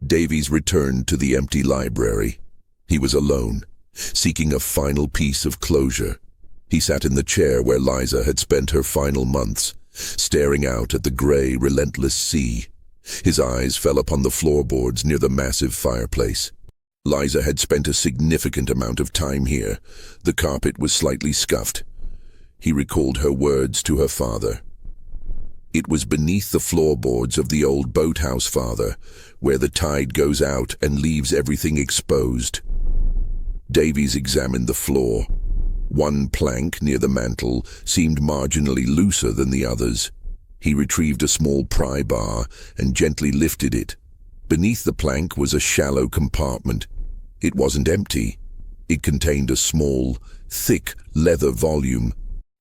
Davies returned to the empty library. He was alone, seeking a final piece of closure. He sat in the chair where Liza had spent her final months, staring out at the gray, relentless sea. His eyes fell upon the floorboards near the massive fireplace. Liza had spent a significant amount of time here. The carpet was slightly scuffed. He recalled her words to her father. It was beneath the floorboards of the old boathouse, father, where the tide goes out and leaves everything exposed. Davies examined the floor. One plank near the mantel seemed marginally looser than the others. He retrieved a small pry bar and gently lifted it. Beneath the plank was a shallow compartment. It wasn't empty. It contained a small, thick leather volume.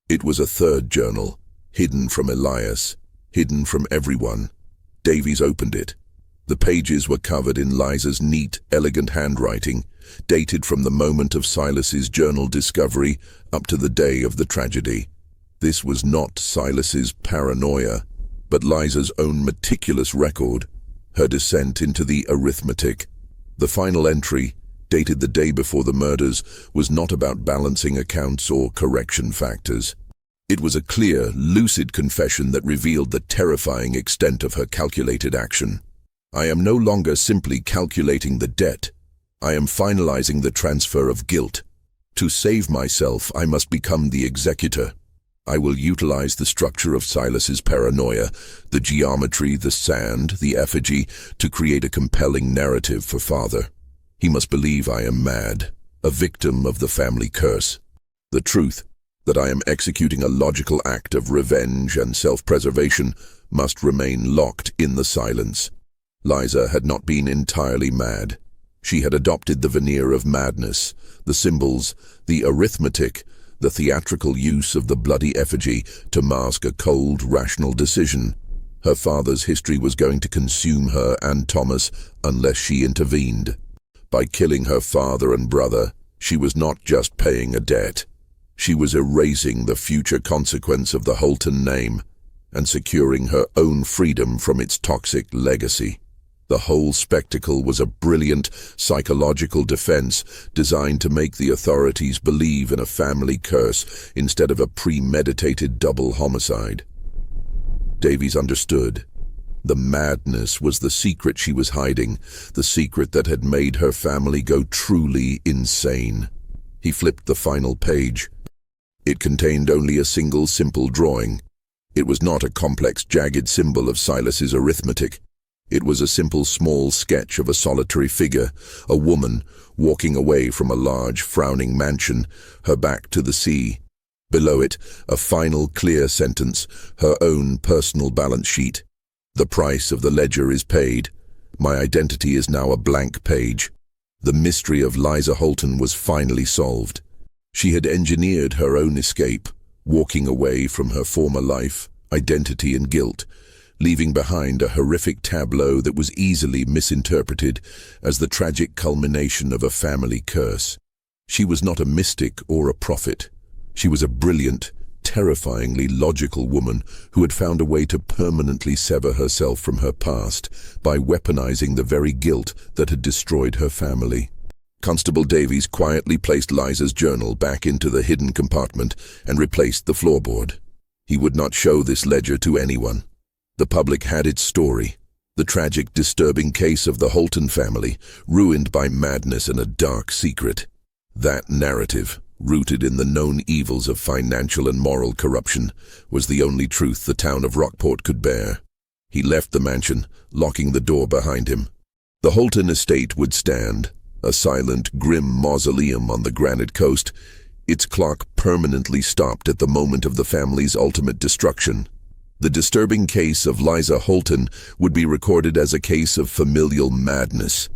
It was a third journal, hidden from Elias, hidden from everyone. Davies opened it. The pages were covered in Liza's neat, elegant handwriting, dated from the moment of Silas's journal discovery up to the day of the tragedy. This was not Silas's paranoia, but Liza's own meticulous record, her descent into the arithmetic. The final entry, dated the day before the murders, was not about balancing accounts or correction factors. It was a clear, lucid confession that revealed the terrifying extent of her calculated action. I am no longer simply calculating the debt. I am finalizing the transfer of guilt. To save myself, I must become the executor. I will utilize the structure of Silas's paranoia, the geometry, the sand, the effigy, to create a compelling narrative for father. He must believe I am mad, a victim of the family curse. The truth, that I am executing a logical act of revenge and self-preservation, must remain locked in the silence. Liza had not been entirely mad. She had adopted the veneer of madness, the symbols, the arithmetic, the theatrical use of the bloody effigy to mask a cold, rational decision. Her father's history was going to consume her and Thomas unless she intervened. By killing her father and brother, she was not just paying a debt. She was erasing the future consequence of the Holten name and securing her own freedom from its toxic legacy. The whole spectacle was a brilliant psychological defense designed to make the authorities believe in a family curse instead of a premeditated double homicide. Davies understood. The madness was the secret she was hiding, the secret that had made her family go truly insane. He flipped the final page. It contained only a single simple drawing. It was not a complex, jagged symbol of Silas's arithmetic. It was a simple, small sketch of a solitary figure, a woman, walking away from a large, frowning mansion, her back to the sea. Below it, a final, clear sentence, her own personal balance sheet. The price of the ledger is paid. My identity is now a blank page. The mystery of Liza Holten was finally solved. She had engineered her own escape, walking away from her former life, identity and guilt, leaving behind a horrific tableau that was easily misinterpreted as the tragic culmination of a family curse. She was not a mystic or a prophet. She was a brilliant, terrifyingly logical woman who had found a way to permanently sever herself from her past by weaponizing the very guilt that had destroyed her family. Constable Davies quietly placed Liza's journal back into the hidden compartment and replaced the floorboard. He would not show this ledger to anyone. The public had its story, the tragic, disturbing case of the Holten family, ruined by madness and a dark secret. That narrative, rooted in the known evils of financial and moral corruption, was the only truth the town of Rockport could bear. He left the mansion, locking the door behind him. The Holten estate would stand, a silent, grim mausoleum on the granite coast, its clock permanently stopped at the moment of the family's ultimate destruction. The disturbing case of Liza Holten would be recorded as a case of familial madness.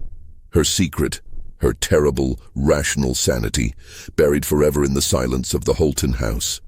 Her secret, her terrible, rational sanity, buried forever in the silence of the Holten house.